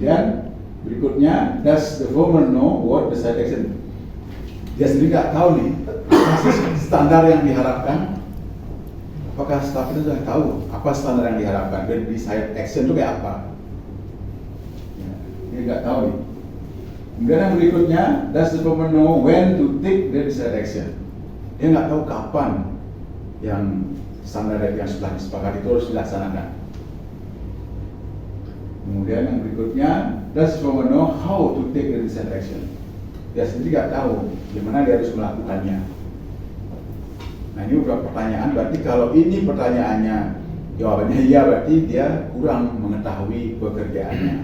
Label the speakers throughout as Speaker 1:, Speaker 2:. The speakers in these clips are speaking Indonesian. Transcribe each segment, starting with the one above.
Speaker 1: Kemudian berikutnya, does the foreman know what the side action? Dia sendiri nggak tahu nih standar yang diharapkan. Apakah staff itu sudah tahu apa standar yang diharapkan dan di side action itu kayak apa? Ya, dia nggak tahu nih. Kemudian yang berikutnya, does the foreman know when to take the desired action? Dia nggak tahu kapan yang standar yang sudah disepakati itu harus dilaksanakan. Kemudian yang berikutnya, does the foreman know how to take the desired action? Dia sendiri nggak tahu gimana dia harus melakukannya. Nah, ini beberapa pertanyaan. Berarti kalau ini pertanyaannya jawabannya iya, berarti dia kurang mengetahui pekerjaannya.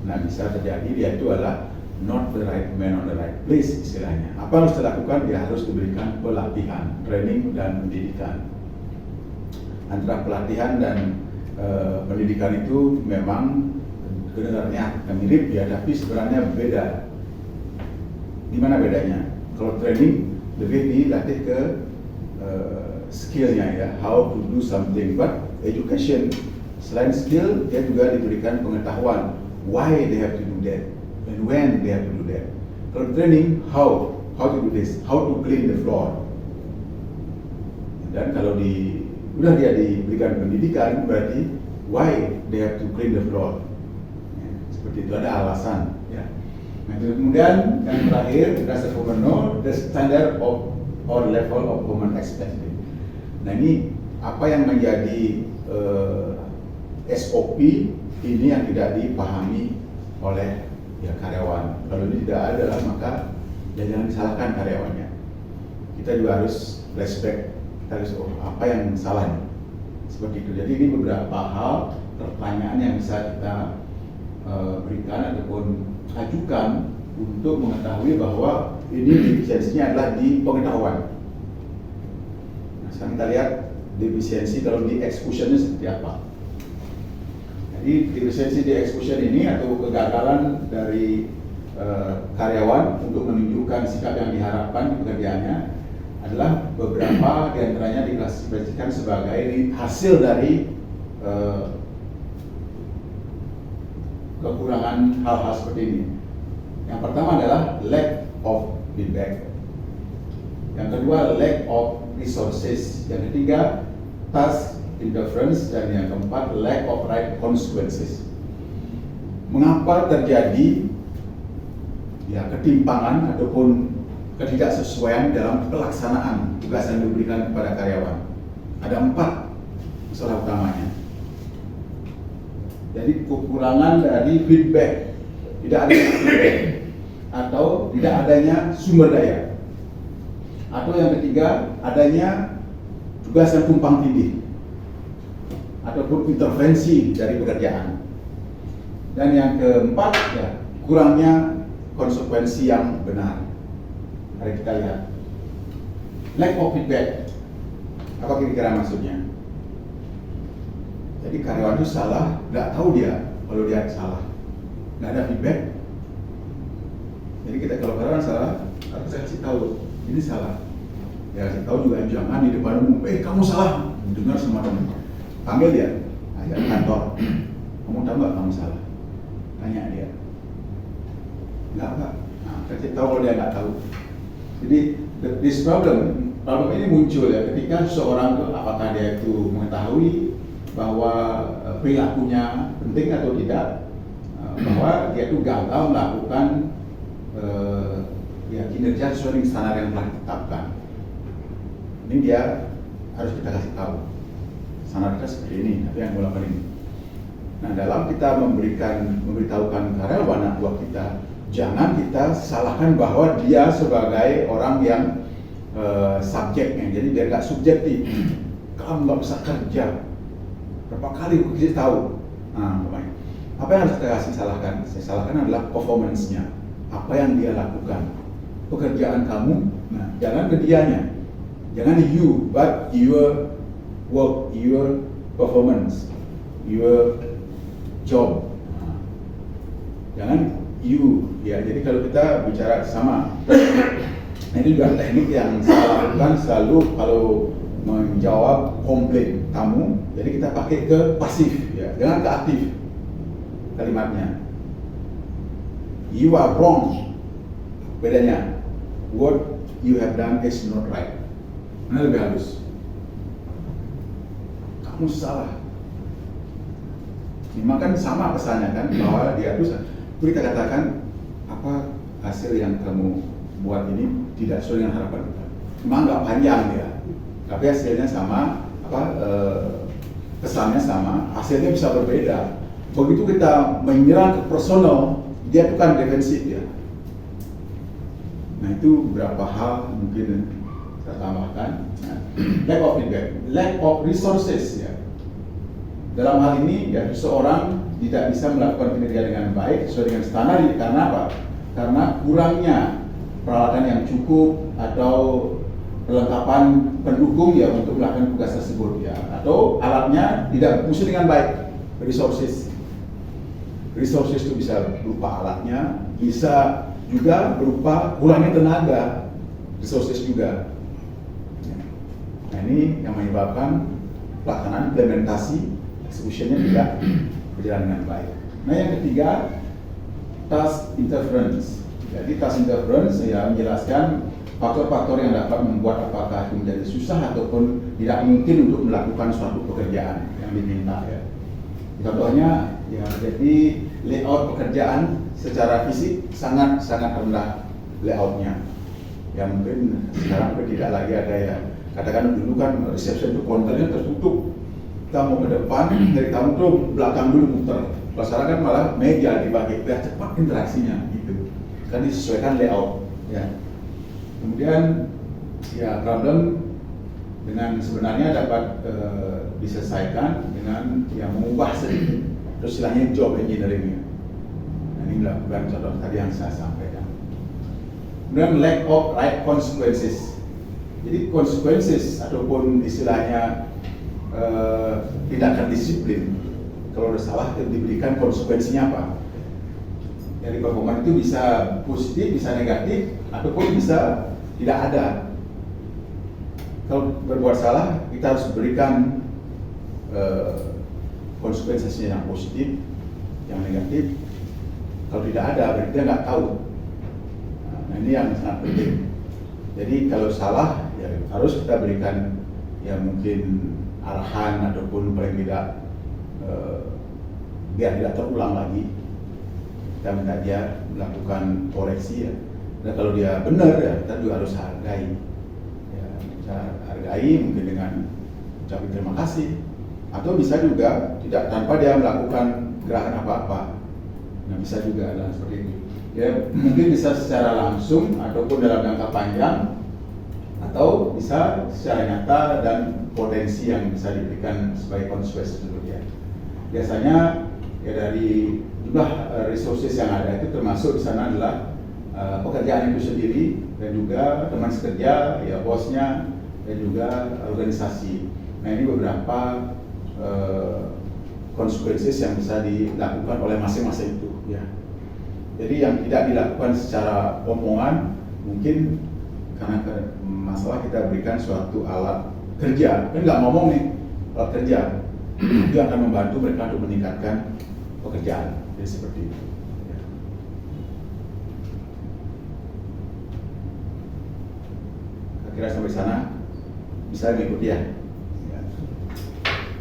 Speaker 1: Nah, bisa terjadi dia itu adalah not the right man on the right place istilahnya. Apa yang harus dilakukan? Dia harus diberikan pelatihan, training dan pendidikan. Antara pelatihan dan pendidikan itu memang kedengarannya mirip ya, tapi sebenarnya beda. Di mana bedanya? Kalau training lebih dilatih ke skillnya ya, how to do something. But education selain skill, dia juga diberikan pengetahuan why they have to do that and when they have to do that. Kalau training, how to do this, how to clean the floor. Dan kalau udah dia diberikan pendidikan, berarti why they have to clean the floor. Ya, seperti itu, ada alasan. Ya. Nah, kemudian yang terakhir, does the foreman know the standard of or level of foreman expected. Nah, ini apa yang menjadi SOP ini yang tidak dipahami oleh ya karyawan. Kalau ini tidak ada, maka ya jangan disalahkan karyawannya. Kita juga harus flashback, kita harus apa yang salah nih. Seperti itu. Jadi ini beberapa hal pertanyaan yang bisa kita berikan ataupun ajukan untuk mengetahui bahwa ini defisiensinya adalah di pengetahuan. Nah, sekarang kita lihat defisiensi kalau di execution-nya seperti apa. Jadi defisiensi di execution ini atau kegagalan dari karyawan untuk menunjukkan sikap yang diharapkan di pekerjaannya adalah beberapa diantaranya diklasifikasikan sebagai hasil dari kekurangan hal-hal seperti ini. Yang pertama adalah lack of feedback. Yang kedua, lack of resources. Yang ketiga, task interference. Dan yang keempat, lack of right consequences. Mengapa terjadi ya ketimpangan ataupun ketidaksesuaian dalam pelaksanaan tugas yang diberikan kepada karyawan? Ada 4 masalah utamanya. Jadi kekurangan dari feedback, tidak ada feedback, atau tidak adanya sumber daya, atau yang ketiga adanya tugas yang tumpang tindih ataupun intervensi dari pekerjaan, dan yang keempat ya kurangnya konsekuensi yang benar. Mari kita lihat lack of feedback. Apa kira-kira maksudnya? Jadi karyawan itu salah, nggak tahu dia kalau dia salah, nggak ada feedback. Jadi kita kalau karyawan salah, harus saya kasih tahu ini salah. Ya kasih tahu juga, jangan di depan umum, kamu salah, dengar sama teman. Panggil dia, ajak kantor. Kamu tahu nggak kamu salah? Tanya dia. Nggak. Nah, kasih tahu kalau dia nggak tahu. Jadi this problem ini muncul ya ketika seseorang itu apakah dia itu mengetahui bahwa perilakunya penting atau tidak, bahwa dia itu gagal melakukan ya kinerja sesuai dengan standar yang telah ditetapkan. Ini dia harus kita kasih tahu standar kita seperti ini, tapi yang melakukan ini. Nah, dalam kita memberitahukan karyawan anak kita, jangan kita salahkan bahwa dia sebagai orang yang subjeknya, jadi biar gak subjektif. Kamu nggak bisa kerja. Berapa kali aku kasih tahu? Nah, apa yang harus kita kasih salahkan? Saya salahkan adalah performance-nya. Apa yang dia lakukan? Pekerjaan kamu, nah, jangan ke dianya. Jangan you, but your work, your performance, your job. Nah, jangan you, ya. Jadi kalau kita bicara sama, nah ini juga teknik yang saya lakukan selalu kalau menjawab komplain kamu, jadi kita pakai ke pasif, ya, jangan ke aktif kalimatnya. you are wrong. Bedanya, what you have done is not right. Mana lebih halus? Kamu salah. Memang kan sama pesannya kan, bahwa dia itu kita katakan apa hasil yang kamu buat ini tidak sesuai dengan harapan kita. Memang nggak panjang ya, tapi hasilnya sama, kesannya sama, hasilnya bisa berbeda. Begitu kita menyerang ke personal, dia itu kan defensif ya. Nah itu beberapa hal mungkin saya tambahkan. Lack of feedback, lack of resources ya. Dalam hal ini ya seseorang tidak bisa melakukan kinerja dengan baik sesuai dengan standar. Karena apa? Karena kurangnya peralatan yang cukup atau perlengkapan pendukung ya untuk melakukan tugas tersebut ya, atau alatnya tidak berfungsi dengan baik. Resources itu bisa berupa alatnya, bisa juga berupa kurangnya tenaga, resources juga. Nah ini yang menyebabkan pelaksanaan implementasi execution-nya tidak berjalan dengan baik. Nah yang ketiga, task interference. Jadi task interference ya menjelaskan faktor-faktor yang dapat membuat apakah itu menjadi susah ataupun tidak mungkin untuk melakukan suatu pekerjaan yang diminta ya. Contohnya ya, jadi layout pekerjaan secara fisik sangat rendah layoutnya. Ya mungkin sekarang tidak lagi ada ya. Katakan dulu kan reception itu counternya tertutup. Kita mau ke depan, dari tamu tuh belakang dulu muter. Kalau sekarang kan malah meja dibagi biar cepat interaksinya gitu. Kan disesuaikan layout ya. Kemudian ya problem dengan sebenarnya dapat diselesaikan dengan yang mengubah sedikit. Terus istilahnya job engineering. Nah, ini bukan contoh tadi yang saya sampaikan. Kemudian lack of right consequences. Jadi consequences ataupun istilahnya tidak akan disiplin. Kalau ada salah diberikan konsekuensinya apa? Dari performa itu bisa positif, bisa negatif, ataupun bisa tidak ada. Kalau berbuat salah, kita harus berikan konsekuensinya yang positif, yang negatif. Kalau tidak ada, berarti dia nggak tahu. Nah ini yang sangat penting. Jadi kalau salah, ya harus kita berikan ya mungkin arahan ataupun paling tidak biar tidak terulang lagi. Kita minta dia melakukan koreksi ya. Dan kalau dia benar ya kita juga harus hargai. Ya, kita hargai mungkin dengan ucapin terima kasih. Atau bisa juga tidak tanpa dia melakukan gerakan apa-apa. Nah bisa juga dan seperti itu. Ya mungkin bisa secara langsung ataupun dalam jangka panjang, atau bisa secara nyata dan potensi yang bisa diberikan sebagai konsekuensi untuk dia. Biasanya ya dari jumlah resources yang ada itu termasuk di sana adalah pekerjaan itu sendiri dan juga teman sekerja, ya bosnya dan juga organisasi. Nah ini beberapa konsekuensi yang bisa dilakukan oleh masing-masing itu ya. Jadi yang tidak dilakukan secara omongan mungkin karena masalah kita berikan suatu alat kerja, kan nggak ngomong nih alat kerja itu akan membantu mereka untuk meningkatkan pekerjaan. Jadi seperti itu. Ya. Kira sampai sana bisa mengikuti ya.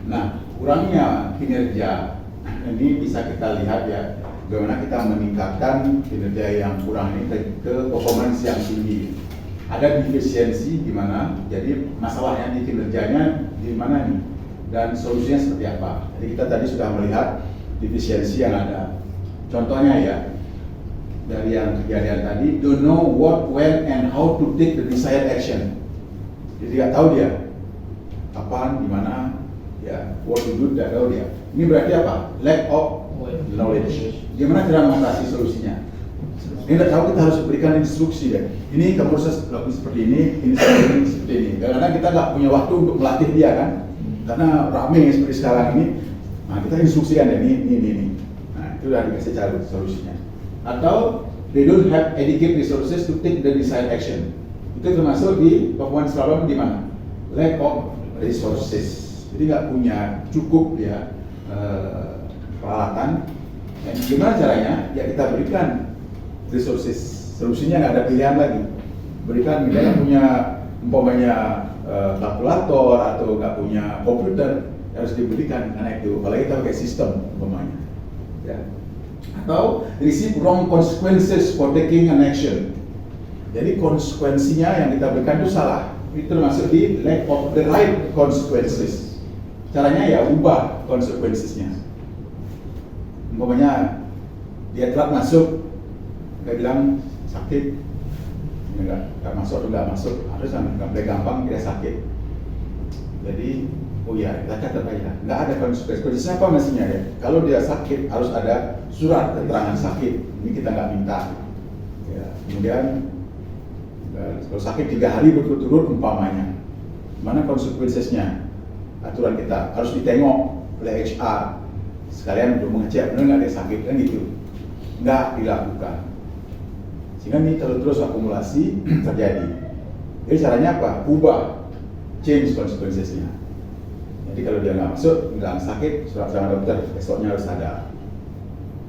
Speaker 1: Nah, kurangnya kinerja ini bisa kita lihat ya, bagaimana kita meningkatkan kinerja yang kurang ini ke performance yang tinggi. Ada defisiensi di mana, jadi masalahnya di kinerjanya di mana nih, dan solusinya seperti apa. Jadi kita tadi sudah melihat defisiensi yang ada. Contohnya ya, dari yang kejadian tadi, don't know what, when, and how to take the desired action. Jadi nggak tahu dia kapan, di mana, ya, what to do, tidak tahu dia. Ini berarti apa? Lack of knowledge. Gimana cara mengatasi solusinya? Ini tidak tahu, kita harus berikan instruksi ya. Ini kamu harus lakukan seperti ini seperti ini. Karena kita nggak punya waktu untuk melatih dia kan. Karena rame seperti sekarang ini, nah kita instruksikan ya ini. Nah itu udah dikasih cara solusinya. Atau they don't have adequate resources to take the desired action. Itu termasuk di performance problem di mana? Lack of resources. Jadi nggak punya cukup ya peralatan. Dan gimana caranya? Ya kita berikan resources. Solusinya nggak ada pilihan lagi. Berikan, dia nggak punya umpamanya kalkulator atau nggak punya komputer, harus diberikan karena itu. Apalagi kita pakai sistem umpamanya. Ya. Atau receive wrong consequences for taking an action. Jadi konsekuensinya yang kita berikan itu salah. Itu termasuk di lack of the right consequences. Caranya ya ubah konsekuensinya. Umpamanya dia telat masuk, dia bilang sakit, nggak masuk atau nggak masuk, harus nggak boleh gampang dia sakit. Jadi, oh ya, kita catat aja, nggak ada konsekuensi. Konsekuensinya apa mestinya ya? Kalau dia sakit harus ada surat keterangan sakit. Ini kita nggak minta. Ya, kemudian kalau sakit 3 hari berturut-turut umpamanya, mana konsekuensinya? Aturan kita harus ditengok oleh HR sekalian untuk mengecek benar nggak dia sakit kan gitu. Nggak dilakukan. Sehingga ini terus akumulasi terjadi. Jadi caranya apa? Ubah, change konsekuensinya. Jadi kalau dia nggak masuk, nggak sakit, surat sama dokter, besoknya harus ada.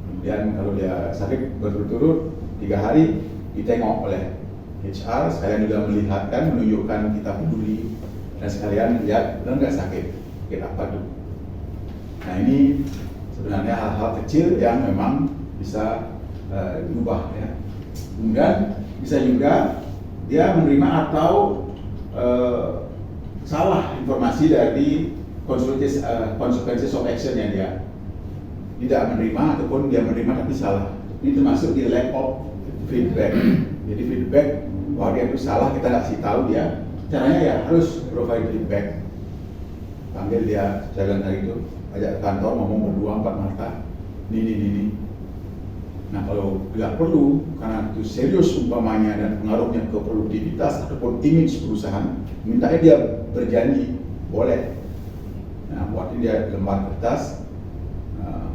Speaker 1: Kemudian kalau dia sakit berturut-turut 3 hari, ditengok oleh HR, sekalian juga melihatkan, menunjukkan kita peduli, dan sekalian lihat benar nggak sakit, sakit apa tuh. Nah ini sebenarnya hal-hal kecil yang memang bisa diubah ya. Kemudian bisa juga dia menerima atau salah informasi dari konsekuensi of actionnya dia tidak menerima ataupun dia menerima tapi salah. Ini termasuk di lack of feedback. Jadi feedback bahwa dia itu salah kita kasih tahu dia. Caranya ya harus provide feedback. Panggil dia jalan hari itu, ajak ke kantor ngomong berdua 4 mata. Ini. Nah kalau tidak perlu karena itu serius umpamanya dan pengaruhnya ke produktivitas ataupun image perusahaan, mintanya dia berjanji boleh. Nah buatin dia lembar kertas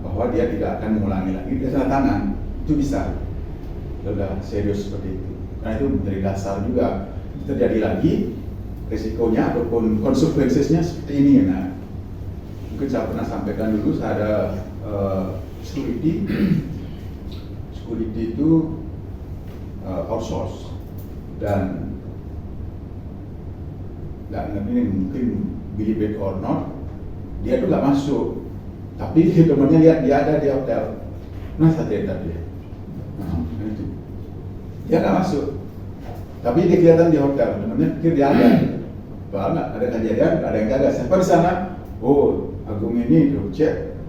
Speaker 1: bahwa dia tidak akan mengulangi lagi, dia tanda tangan, itu bisa. Sudah serius seperti itu. Karena itu menjadi dasar juga terjadi lagi risikonya ataupun konsekuensinya seperti ini. Nah mungkin saya pernah sampaikan dulu, saya ada security itu outsource dan ini mungkin believe it or not, dia tuh nggak masuk, tapi temannya lihat dia ada di hotel, masa dia tadi, itu dia nggak masuk, tapi dia kelihatan di hotel, temannya pikir dia ada, banget ada kejadian, ada yang jaga, siapa di sana? Oh Agung ini tuh cek,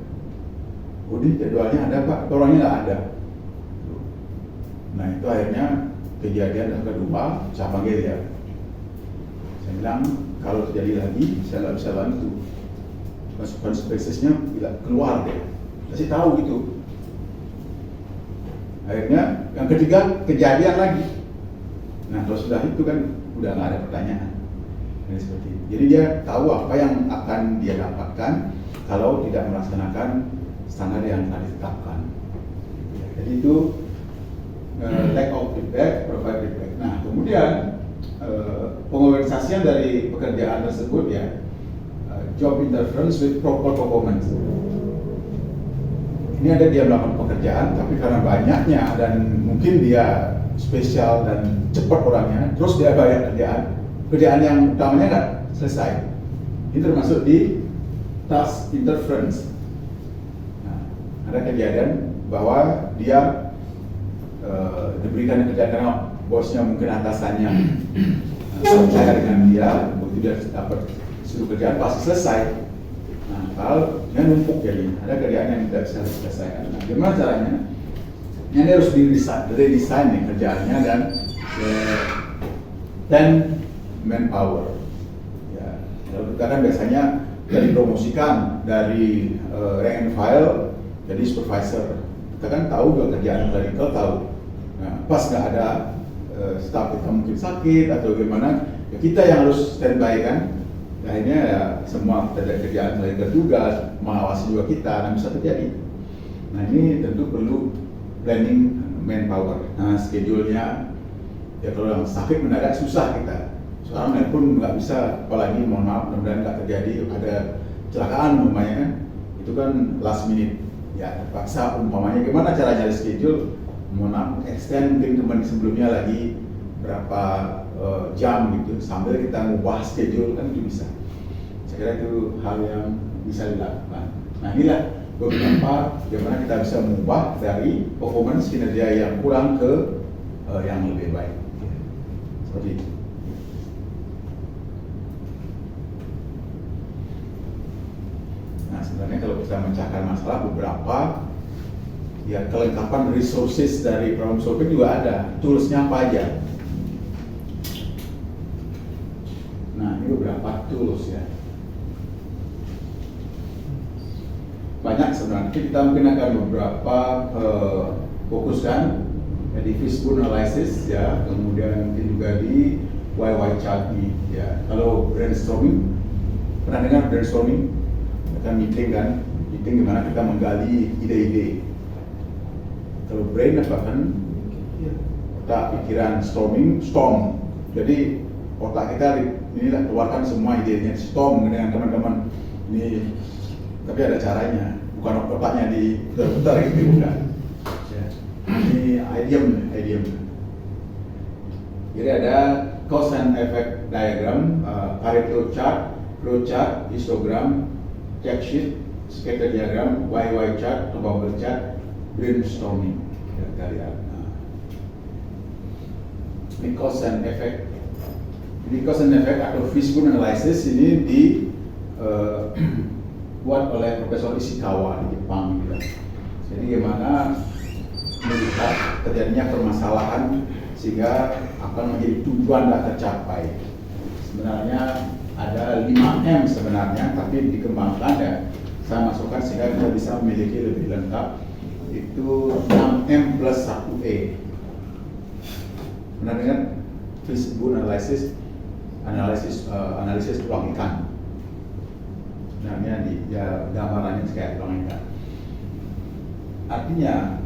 Speaker 1: oh di jadwalnya ada pak, orangnya nggak ada. Nah itu akhirnya kejadian yang kedua, saya panggil dia. Saya bilang kalau terjadi lagi saya nggak bisa bantu. Konsekuensinya bila keluar deh, kasih tahu gitu. Akhirnya yang ketiga kejadian lagi. Nah kalau sudah itu kan udah nggak ada pertanyaan. Jadi seperti itu. Jadi dia tahu apa yang akan dia dapatkan kalau tidak melaksanakan standar yang telah ditetapkan. Jadi itu lack of feedback, provide feedback. Nah, kemudian pengorganisasian dari pekerjaan tersebut ya, job interference with proper performance. Ini ada dia melakukan pekerjaan, tapi karena banyaknya dan mungkin dia spesial dan cepat orangnya, terus dia banyak kerjaan yang utamanya nggak selesai. Ini termasuk di task interference. Nah, ada kejadian bahwa dia diberikan kerjaan karena bosnya mungkin atasannya percaya dengan dia, begitu dia dapat seluruh kerjaan pasti selesai. Nah, kalau dia numpuk jadi ada kerjaan yang tidak bisa diselesaikan. Nah, gimana caranya? Ini harus redesign nih kerjaannya dan dan manpower. Ya, kalau kita kan biasanya dari dipromosikan dari rank and file jadi supervisor. Kita kan tahu juga kerjaan klinikal tahu. Nah, pas nggak ada staff kita mungkin sakit atau gimana, ya kita yang harus standby kan. Akhirnya ya semua kerjaan klinikal juga mengawasi juga kita, dan bisa terjadi. Nah ini tentu perlu planning manpower. Nah schedule-nya ya kalau yang sakit mendadak susah kita. Sekarang pun nggak bisa, apalagi mohon maaf mudah-mudahan nggak terjadi ada kecelakaan umpamanya kan, itu kan last minute. Ya terpaksa umpamanya gimana caranya schedule extend mungkin teman sebelumnya lagi berapa jam gitu, sambil kita ngubah schedule kan itu bisa. Saya kira itu hal yang bisa dilakukan. Nah inilah beberapa bagaimana kita bisa mengubah dari performance kinerja yang kurang ke yang lebih baik. Seperti itu. Nah sebenarnya kalau kita memecahkan masalah, beberapa ya kelengkapan resources dari problem solving juga ada, toolsnya apa aja. Nah ini beberapa tools ya, banyak sebenarnya. Kita mungkin akan beberapa fokuskan ya, di fishbone analysis ya, kemudian mungkin juga di YY chart ya. Kalau brainstorming, pernah dengar brainstorming? Kita meeting kan, meeting dimana kita menggali ide-ide. Kalau brain apa kan? Otak, pikiran, storm. Jadi otak kita inilah keluarkan semua idenya, storm dengan teman-teman. Ini tapi ada caranya, bukan otaknya diputar gitu, bukan. Ya. Ini idiom. Jadi ada cause and effect diagram, Pareto chart, flow chart, histogram, check sheet, scatter diagram, YY chart, atau bubble chart, brainstorming. Kita lihat. Ini cause and effect. Ini cause and effect atau fishbone analysis ini buat oleh Profesor Ishikawa di Jepang. Gitu. Jadi gimana melihat terjadinya permasalahan sehingga akan menjadi tujuan tak tercapai. Sebenarnya ada 5M sebenarnya, tapi dikembangkan ya. Saya masukkan sehingga kita bisa memiliki lebih lengkap. Itu 6M plus 1E. Benar dengan fishbone analysis, analisis tulang ikan. Sebenarnya gambarannya kayak tulang ikan. Artinya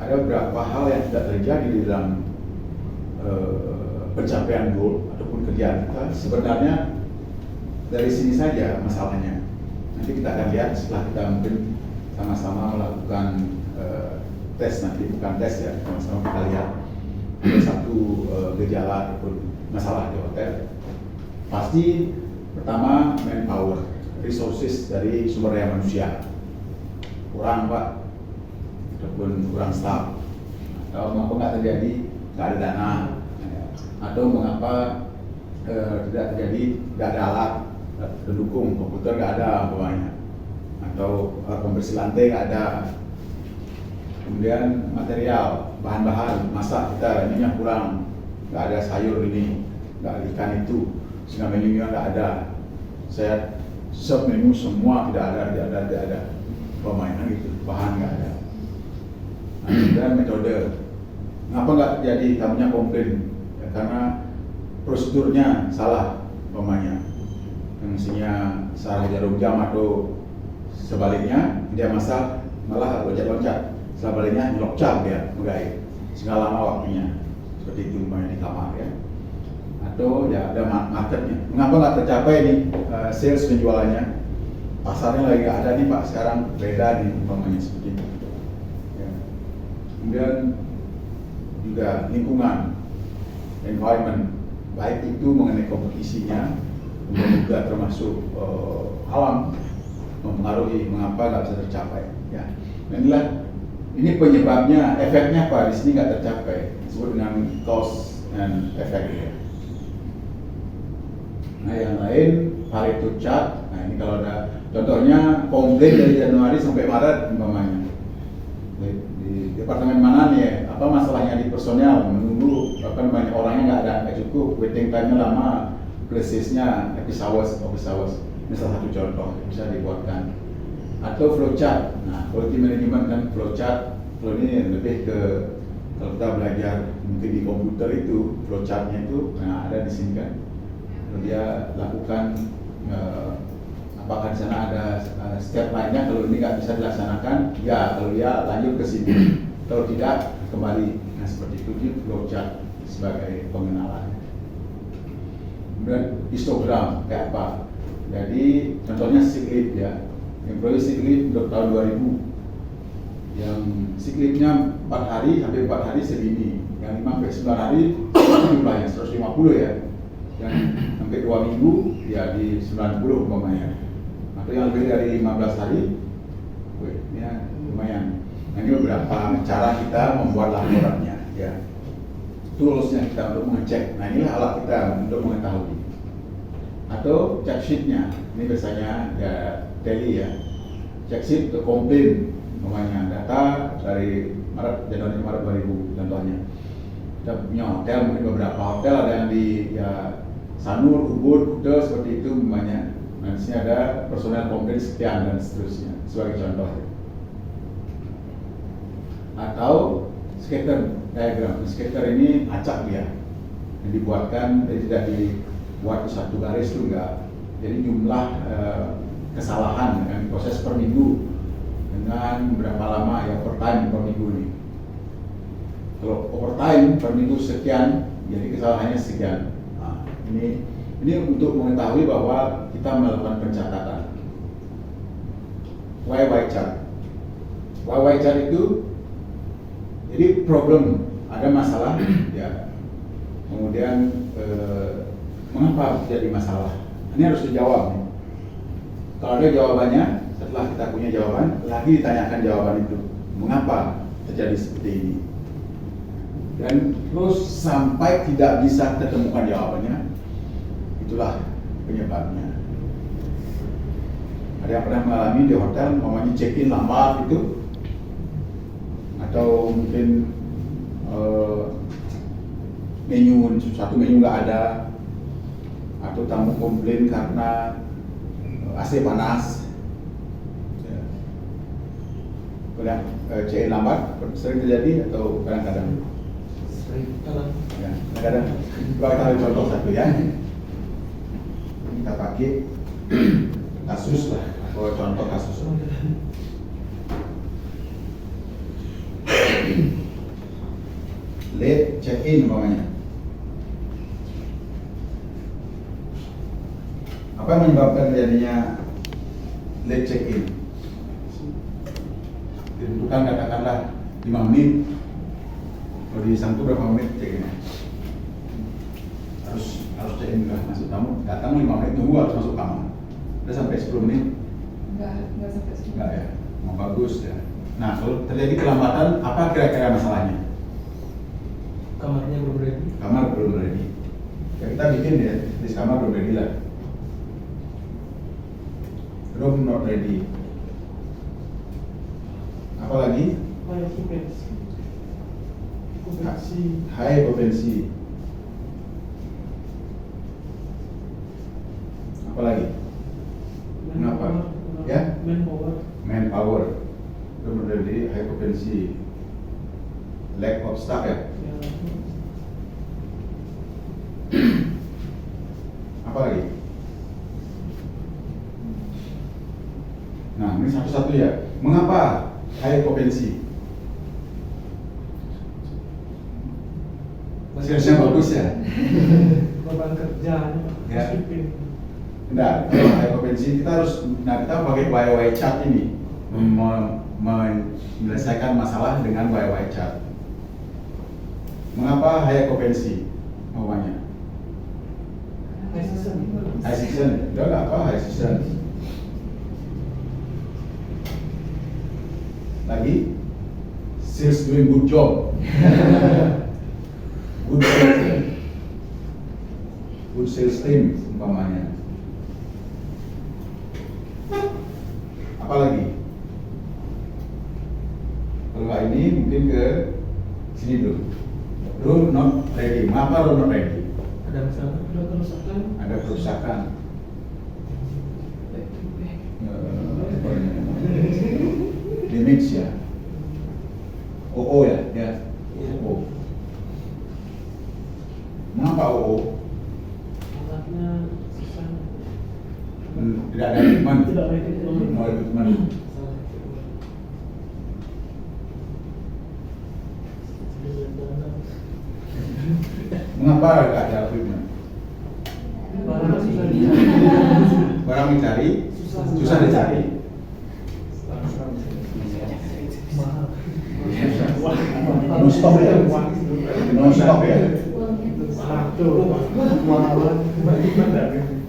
Speaker 1: ada beberapa hal yang tidak terjadi di dalam pencapaian goal ataupun kerjaan kita. Sebenarnya dari sini saja masalahnya. Nanti kita akan lihat setelah kita mungkin sama-sama melakukan tes, nanti bukan tes ya, sama-sama kita lihat ada satu gejala ataupun masalah di hotel. Pasti pertama manpower, resources dari sumber daya manusia kurang Pak, ataupun kurang staff, atau mengapa nggak terjadi, nggak ada dana, atau mengapa tidak terjadi, nggak ada alat pendukung, komputer nggak ada umpamanya, atau pembersih lantai nggak ada. Kemudian material, bahan-bahan masak kita ininya kurang, nggak ada sayur ini, nggak ada ikan itu, sehingga menunya nggak ada. Saya serve menu semua tidak ada, permainan gitu, bahan nggak ada. Nah, kemudian metode, ngapa nggak jadi tamunya komplain? Ya, karena prosedurnya salah, umpamanya, yang mestinya searah jarum jam atau sebaliknya dia masak malah loncat-loncat. Sebaliknya nyelok jam dia menggait, sehingga lama waktunya. Seperti itu umpamanya di kamar ya. Atau ya ada marketnya. Mengapa nggak tercapai nih sales penjualannya? Pasarnya lagi nggak ada nih Pak, sekarang beda nih umpamanya seperti itu. Ya. Kemudian juga lingkungan, environment, baik itu mengenai kompetisinya, kemudian juga termasuk alam mempengaruhi mengapa nggak bisa tercapai. Ya. Dan ini penyebabnya, efeknya apa di sini nggak tercapai, disebut dengan cause and effect. Ya. Nah yang lain Pareto chart. Nah ini kalau ada contohnya komplain dari Januari sampai Maret umpamanya. Di departemen mana nih ya? Apa masalahnya di personel? Menunggu banyak orangnya nggak cukup, waiting time-nya lama, places-nya office hours. Ini salah satu contoh bisa dibuatkan. Atau flowchart. Nah, quality management dan flowchart. Flow ini lebih ke kalau kita belajar mungkin di komputer itu flowchartnya itu ada di sini kan. Kalau dia lakukan apakah di sana ada step lainnya, kalau ini nggak bisa dilaksanakan, ya kalau dia lanjut ke sini. Kalau tidak kembali. Nah seperti itu di flowchart sebagai pengenalan. Kemudian histogram kayak apa? Jadi contohnya sick leave ya. Employee sick leave untuk tahun 2000 Yang siklimnya 4 hari sampai 4 hari segini, yang 5 sampai 9 hari jumlahnya 150 ya, yang sampai 2 minggu ya di 90 umpamanya, atau yang lebih dari 15 hari, ini ya, lumayan. Nah, ini beberapa cara kita membuat laporannya ya, toolsnya kita untuk mengecek. Nah, inilah alat kita untuk mengetahui. Atau check sheet-nya, ini biasanya ya daily ya, check sheet untuk komplain, umpamanya data dari Januari Maret 2000 contohnya. Kita punya hotel, mungkin beberapa hotel ada yang di ya, Sanur, Ubud, Kuta seperti itu umpamanya. Nah, di sini ada personel komplain sekian dan seterusnya sebagai contoh. Atau scatter diagram. Scatter ini acak dia yang dibuatkan, jadi tidak dibuat di satu garis itu enggak. Jadi jumlah kesalahan yang proses per minggu dengan berapa lama ya overtime per minggu ini. Kalau overtime per minggu sekian, jadi kesalahannya sekian. Nah, ini untuk mengetahui bahwa kita melakukan pencatatan. YY chart. YY chart itu jadi problem, ada masalah ya. Kemudian mengapa terjadi masalah? Ini harus dijawab nih. Kalau ada jawabannya, setelah kita punya jawaban, lagi ditanyakan jawaban itu. Mengapa terjadi seperti ini? Dan terus sampai tidak bisa ketemukan jawabannya, itulah penyebabnya. Ada yang pernah mengalami di hotel, umpamanya check-in lambat itu, atau mungkin satu menu nggak ada, atau tamu komplain karena AC panas. Kemudian check-in lambat sering terjadi atau kadang-kadang? Sering. Ya, kadang-kadang. Coba kita ambil contoh satu ya. Kita pakai kasus lah, atau contoh kasus. Late check-in umpamanya. Apa yang menyebabkan terjadinya late check-in? Ditentukan katakanlah 5 menit. Kalau di Sangtu berapa menit check-in? Harus check-in udah masuk tamu, datang 5 menit tunggu harus masuk kamar. Udah sampai 10 menit? Enggak sampai 10 menit. Enggak ya, mau bagus ya. Nah, kalau terjadi kelambatan, apa kira-kira masalahnya?
Speaker 2: Kamarnya belum ready.
Speaker 1: Kamar belum ready. Ya, kita bikin ya, di kamar belum ready lah. Room not ready. Apa lagi? High occupancy. Apa lagi? Kenapa? Ya? Manpower. Room not ready, high occupancy. Lack of staff ya? Apa lagi? Nah, ini satu-satu ya. Mengapa high occupancy? Salesnya bagus ya?
Speaker 2: Beban kerjanya
Speaker 1: ya. Enggak, kalau high occupancy kita harus, nah kita pakai YY chart ini menyelesaikan masalah dengan YY chart. Mengapa high occupancy? Namanya high season. Udah nggak apa high season. Lagi sales doing good job. Good sales team umpamanya. Apa lagi? Kalau ini mungkin ke sini dulu. Room not ready. Mengapa room not ready?
Speaker 2: Ada kerusakan.
Speaker 1: Ada kerusakan. Damage ya. OO ya, ya. OO. Mengapa OO?
Speaker 2: Alatnya susah.
Speaker 1: Tidak ada equipment.
Speaker 2: Tidak ada equipment.
Speaker 1: No equipment. Mengapa tidak ada equipment? Barang dicari, susah dicari.
Speaker 2: Mahal.
Speaker 1: No stop ya? No stop ya?
Speaker 2: Satu.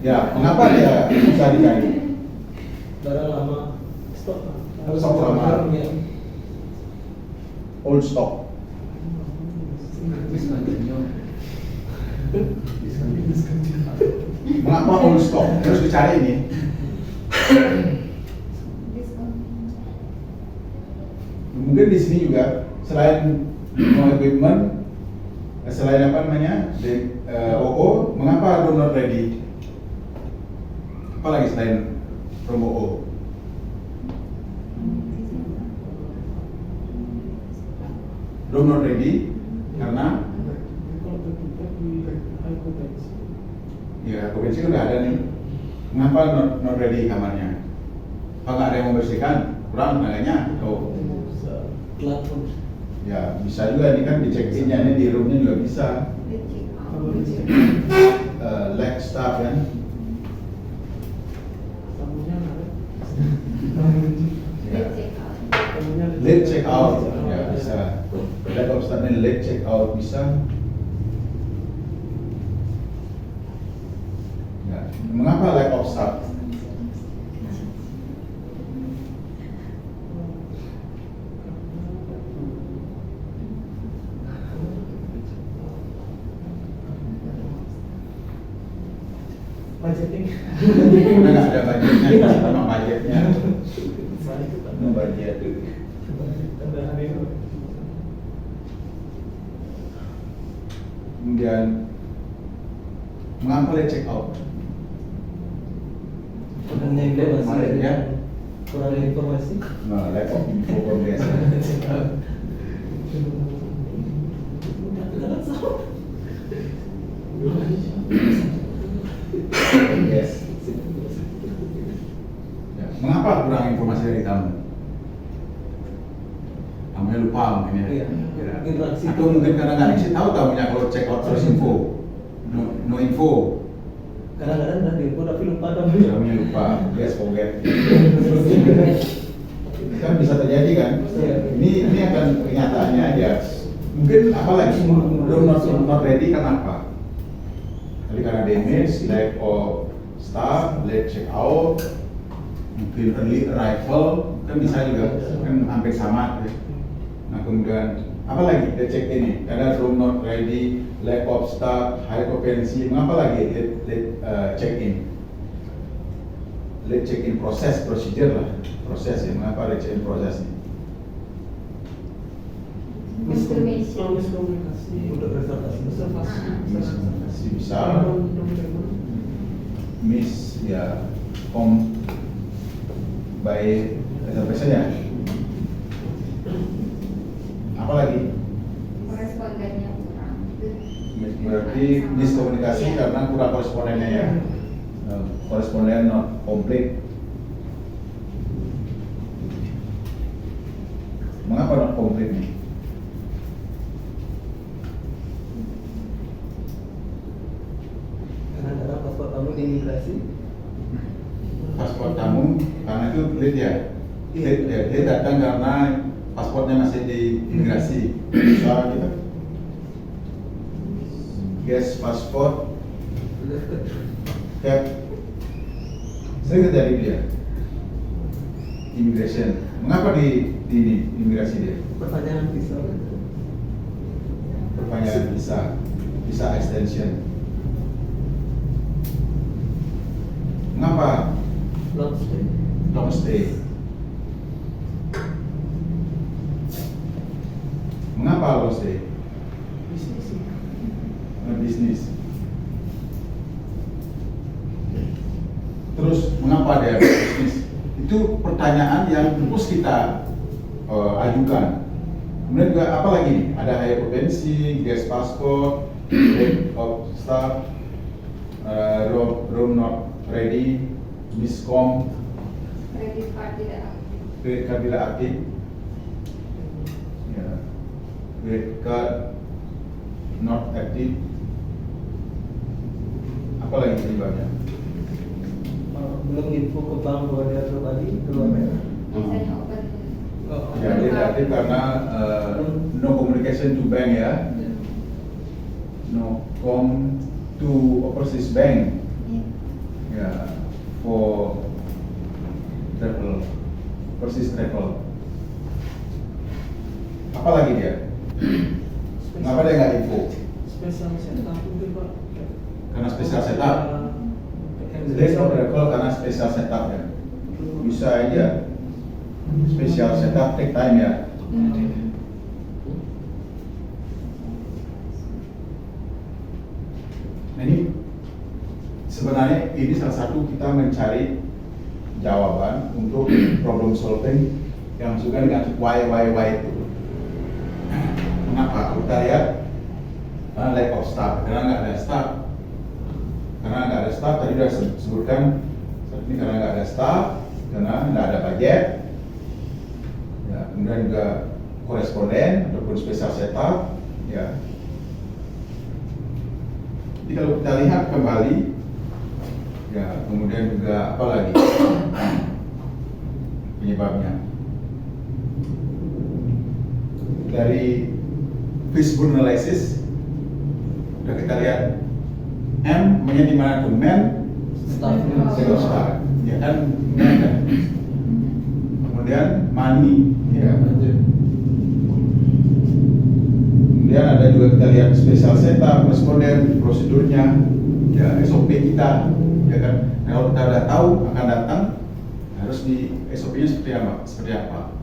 Speaker 1: Ya, mengapa dia bisa dicari?
Speaker 2: Darah lama. Stop.
Speaker 1: Stop lama. Old stock. Mengapa old stock? Terus dicari ini. Mungkin di sini juga selain no equipment, selain apa namanya, OO, mengapa room not ready? Apalagi selain room OO? Room not ready karena
Speaker 2: Kalau tertutup di hypotensi.
Speaker 1: ya kompensi udah ada nih. Mengapa not ready kamarnya? Apa nggak ada yang membersihkan? Kurang tenaganya? Oh,
Speaker 2: Telat pun.
Speaker 1: ya bisa juga ini kan di check in-nya ini di roomnya juga bisa. Leg staff kan?
Speaker 2: Tamunya ada.
Speaker 1: Ya.
Speaker 2: Tamunya ada.
Speaker 1: Late check out ya bisa. Leg of staff ini late check out bisa. Ya. Mengapa leg of staff?
Speaker 2: Budgeting.
Speaker 1: Karena nggak ada budgetnya, memang budgetnya. No budget.
Speaker 2: Ada aneh.
Speaker 1: Kemudian mengapa late check out?
Speaker 3: Kurangnya informasi,
Speaker 1: Kemarin ya?
Speaker 3: kurangnya informasi.
Speaker 1: Nah, lack of info biasa. Yes. Ya, mengapa kurang informasi dari tamu? Tamunya lupa mungkin ya.
Speaker 3: Iya.
Speaker 1: Ya.
Speaker 3: Interaksi.
Speaker 1: Atau mungkin karena nggak dikasih tahu tamunya kalau check out terus info. No info.
Speaker 3: Kadang-kadang udah diinfo tapi lupa dong.
Speaker 1: Tamunya lupa. Yes, forget. Kan bisa terjadi kan?
Speaker 3: Iya.
Speaker 1: Ini akan kenyataannya aja. Mungkin apalagi belum not ready karena apa? Tadi karena damage, lack of staff, late check out, mungkin early arrival, kan bisa juga, kan hampir sama. Ya. Nah kemudian apalagi late check ini? Karena room not ready, lack of staff, high occupancy, mengapa lagi late check in? Late check in proses, procedure lah, proses ya. Mengapa late check in proses ini?
Speaker 2: Miskomunikasi.
Speaker 3: Untuk reservasi.
Speaker 1: Miskomunikasi bisa,
Speaker 2: Belum.
Speaker 1: miss ya, by sampai saja. Apalagi
Speaker 4: Korespondennya kurang.
Speaker 1: berarti miskomunikasi karena kurang korespondennya ya. Koresponden not complete. Mengapa not complete nih?
Speaker 3: Kadang-kadang paspor kamu di imigrasi.
Speaker 1: Paspor tamu karena itu late ya. Late, ya. Dia datang karena paspornya masih di imigrasi. Soal gitu. Guest pasport kayak sering terjadi dia immigration. Mengapa di ini imigrasi dia?
Speaker 3: Pertanyaan visa.
Speaker 1: Perpanjangan visa extension. Mengapa
Speaker 3: Long stay.
Speaker 1: long stay? Mengapa long stay?
Speaker 2: Bisnis.
Speaker 1: Bisnis. Terus mengapa dia bisnis? Itu pertanyaan yang terus kita ajukan. Kemudian juga apa lagi nih? Ada high potensi, guest passport, lack of staff, room not ready, miscom,
Speaker 4: Kredit card tidak aktif.
Speaker 1: credit card tidak aktif, ya, credit card not active. Apa lagi penyebabnya?
Speaker 3: Belum info ke bank bahwa dia terbagi keluar merah.
Speaker 4: Biasanya open
Speaker 3: Oh,
Speaker 1: Ya, dia reaktif karena no communication to bank ya. No com to overseas bank. Ya, for travel, overseas travel. Apa lagi dia? Kenapa dia nggak info?
Speaker 2: Spesial setup mungkin Pak.
Speaker 1: Karena spesial setup. Dia no travel karena spesial setup ya. Bisa aja. Spesial setup take time ya. Nah ini sebenarnya ini salah satu kita mencari jawaban untuk problem solving yang juga dengan why itu. Mengapa? Kita lihat karena lack of staff, karena nggak ada staff. Karena nggak ada staff tadi sudah sebutkan ini karena nggak ada staff, karena nggak ada budget. Ya, kemudian juga koresponden ataupun special setup. Ya. Jadi kalau kita lihat kembali, ya kemudian juga apa lagi penyebabnya? Dari fishbone analysis, udah kita lihat M nya di mana tuh man, single star, ya kan? Man, kan? Kemudian money, ya. Kemudian ada juga kita lihat special setup, responden, prosedurnya, ya SOP kita, ya kan? Nah, kalau kita udah tahu akan datang, harus di SOP-nya seperti apa?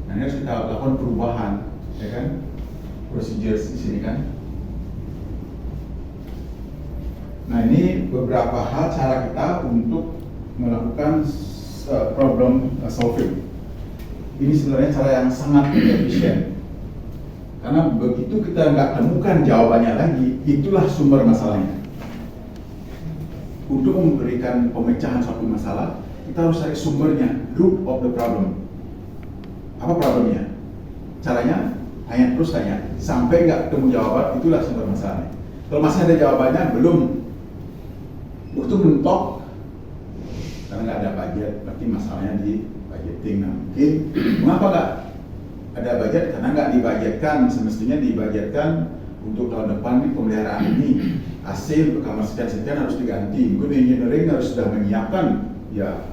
Speaker 1: Nah, ini harus kita lakukan perubahan, ya kan? Procedures di sini kan? Nah, ini beberapa hal cara kita untuk melakukan problem solving. Ini sebenarnya cara yang sangat efisien. Karena begitu kita nggak temukan jawabannya lagi, itulah sumber masalahnya. Untuk memberikan pemecahan suatu masalah, kita harus cari sumbernya, root of the problem. Apa problemnya? Caranya hanya terus tanya, sampai nggak ketemu jawaban, itulah sumber masalahnya. Kalau masih ada jawabannya, belum, waktu mentok, karena nggak ada budget, berarti masalahnya di budgeting. Nah, mungkin mengapa nggak ada budget? Karena nggak dibudgetkan, semestinya dibudgetkan untuk tahun depan ini pemeliharaan ini. AC untuk kamar sekian-sekian harus diganti. Mungkin engineering harus sudah menyiapkan ya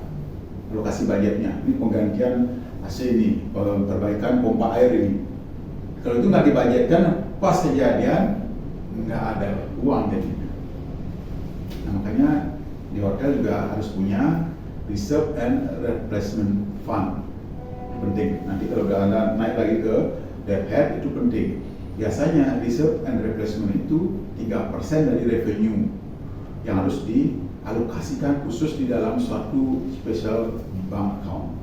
Speaker 1: alokasi budgetnya. Ini penggantian AC ini, perbaikan pompa air ini. Kalau itu nggak dibudgetkan, pas kejadian nggak ada uang jadinya. Nah, makanya di hotel juga harus punya reserve and replacement fund. Penting. Nanti kalau Anda naik lagi ke debt head itu penting. Biasanya reserve and replacement itu 3% dari revenue yang harus dialokasikan khusus di dalam suatu special bank account.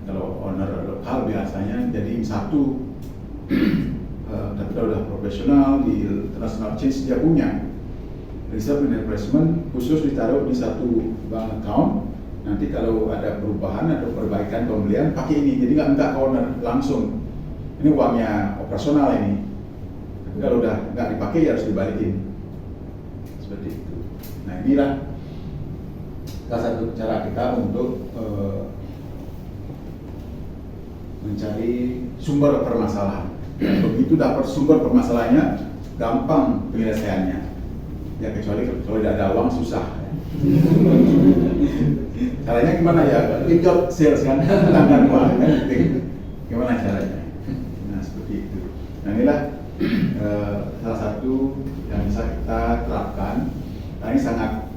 Speaker 1: Kalau owner lokal biasanya jadiin satu, tapi kalau udah profesional di international change dia punya reserve and replacement khusus ditaruh di satu bank account. Nanti kalau ada perubahan atau perbaikan pembelian pakai ini, jadi nggak minta ke owner langsung. Ini uangnya operasional ini. Tapi kalau udah nggak dipakai ya harus dibalikin. Seperti itu. Nah, inilah salah satu cara kita untuk mencari sumber permasalahan. Dan begitu dapat sumber permasalahannya, gampang penyelesaiannya. Ya kecuali kalau tidak ada uang susah. Caranya gimana ya? Job sales kan, tanggal uang kan, gimana caranya? Nah seperti itu. Nah inilah salah satu yang bisa kita terapkan. Nah ini sangat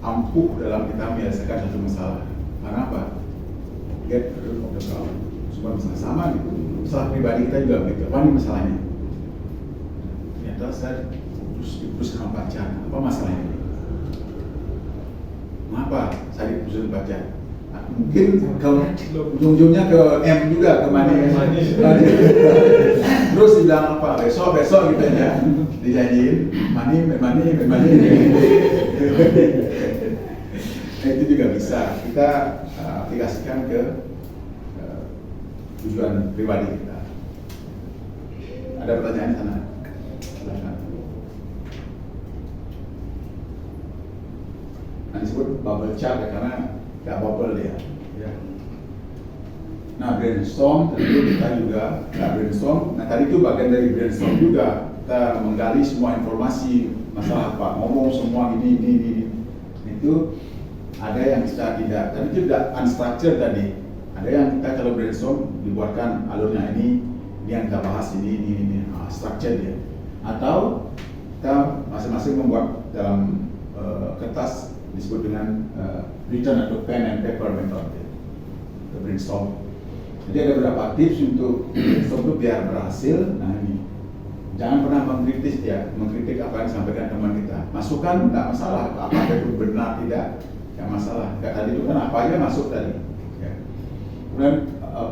Speaker 1: ampuh dalam kita menyelesaikan satu masalah. Karena apa? Get rid of the problem. Semua masalah sama gitu. Masalah pribadi kita juga begitu. Apa nih masalahnya? Ternyata saya putus sama pacar. Apa masalahnya? Kenapa saya diputusin pacar? Nah, mungkin kalau ujung-ujungnya ke M juga, ke money. Terus dibilang apa? Besok gitu ya. Dijanjiin money. Nah, itu juga bisa kita aplikasikan ke tujuan pribadi kita. Ada pertanyaan di sana? Silakan. Nah, disebut bubble chart ya, karena nggak bubble dia. Ya. Nah brainstorm tentu kita juga brainstorm. Nah tadi itu bagian dari brainstorm juga, kita menggali semua informasi masalah apa, ngomong semua ini. Itu ada yang kita tidak, tadi itu tidak unstructured tadi. Ada yang kita kalau brainstorm dibuatkan alurnya ini yang kita bahas ini structured ya. Atau kita masing-masing membuat dalam kertas disebut dengan written atau pen and paper method ya. Brainstorm. Jadi ada beberapa tips untuk brainstorm itu biar berhasil. Nah ini, jangan pernah mengkritik apa yang disampaikan teman kita. Masukan tidak masalah, apa itu benar tidak masalah. Kayak tadi itu kan apa aja masuk tadi. Ya. Kemudian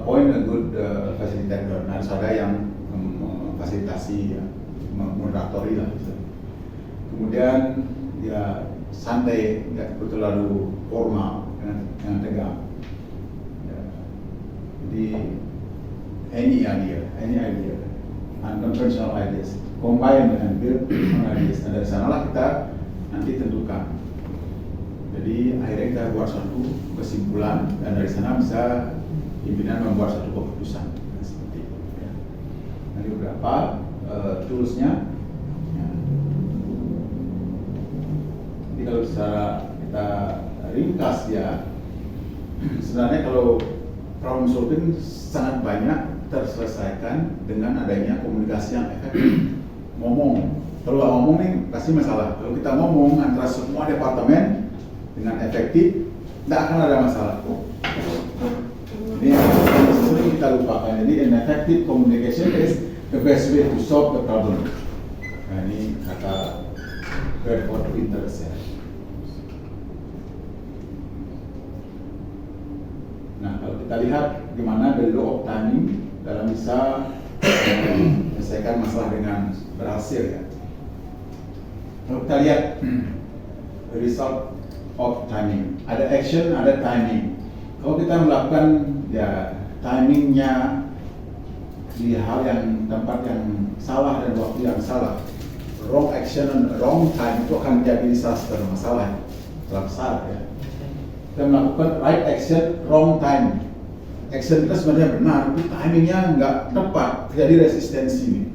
Speaker 1: point a good facilitator, harus ada yang memfasilitasi, ya, moderatori lah. Kemudian ya santai, tidak terlalu formal, jangan tegang. Jadi any idea, unconventional ideas, combine dengan build ideas. Nah, dari sanalah kita nanti tentukan. Jadi akhirnya kita buat suatu kesimpulan dan dari sana bisa pimpinan membuat suatu keputusan. Nah, seperti itu. Ya. Nanti beberapa toolsnya. Ya. Jadi kalau secara kita ringkas ya, sebenarnya kalau problem solving sangat banyak terselesaikan dengan adanya komunikasi yang efektif. Ngomong, kalau ngomong nih pasti masalah. Kalau kita ngomong antara semua departemen dengan efektif, tidak akan ada masalah. Ini yang sering kita lupakan. Jadi an effective communication is the best way to solve the problem. Nah ini kata Bradford Winters ya. Nah, kalau kita lihat gimana the law of timing dalam bisa menyelesaikan masalah dengan berhasil ya. Kalau kita lihat the result of timing, ada action, ada timing. Kalau kita melakukan ya timingnya di hal yang tempat yang salah dan waktu yang salah, wrong action and wrong time itu akan menjadi disaster, masalah besar ya. Kita melakukan right action, wrong time. Action kita sebenarnya benar, tapi timingnya nggak tepat, terjadi resistensi nih.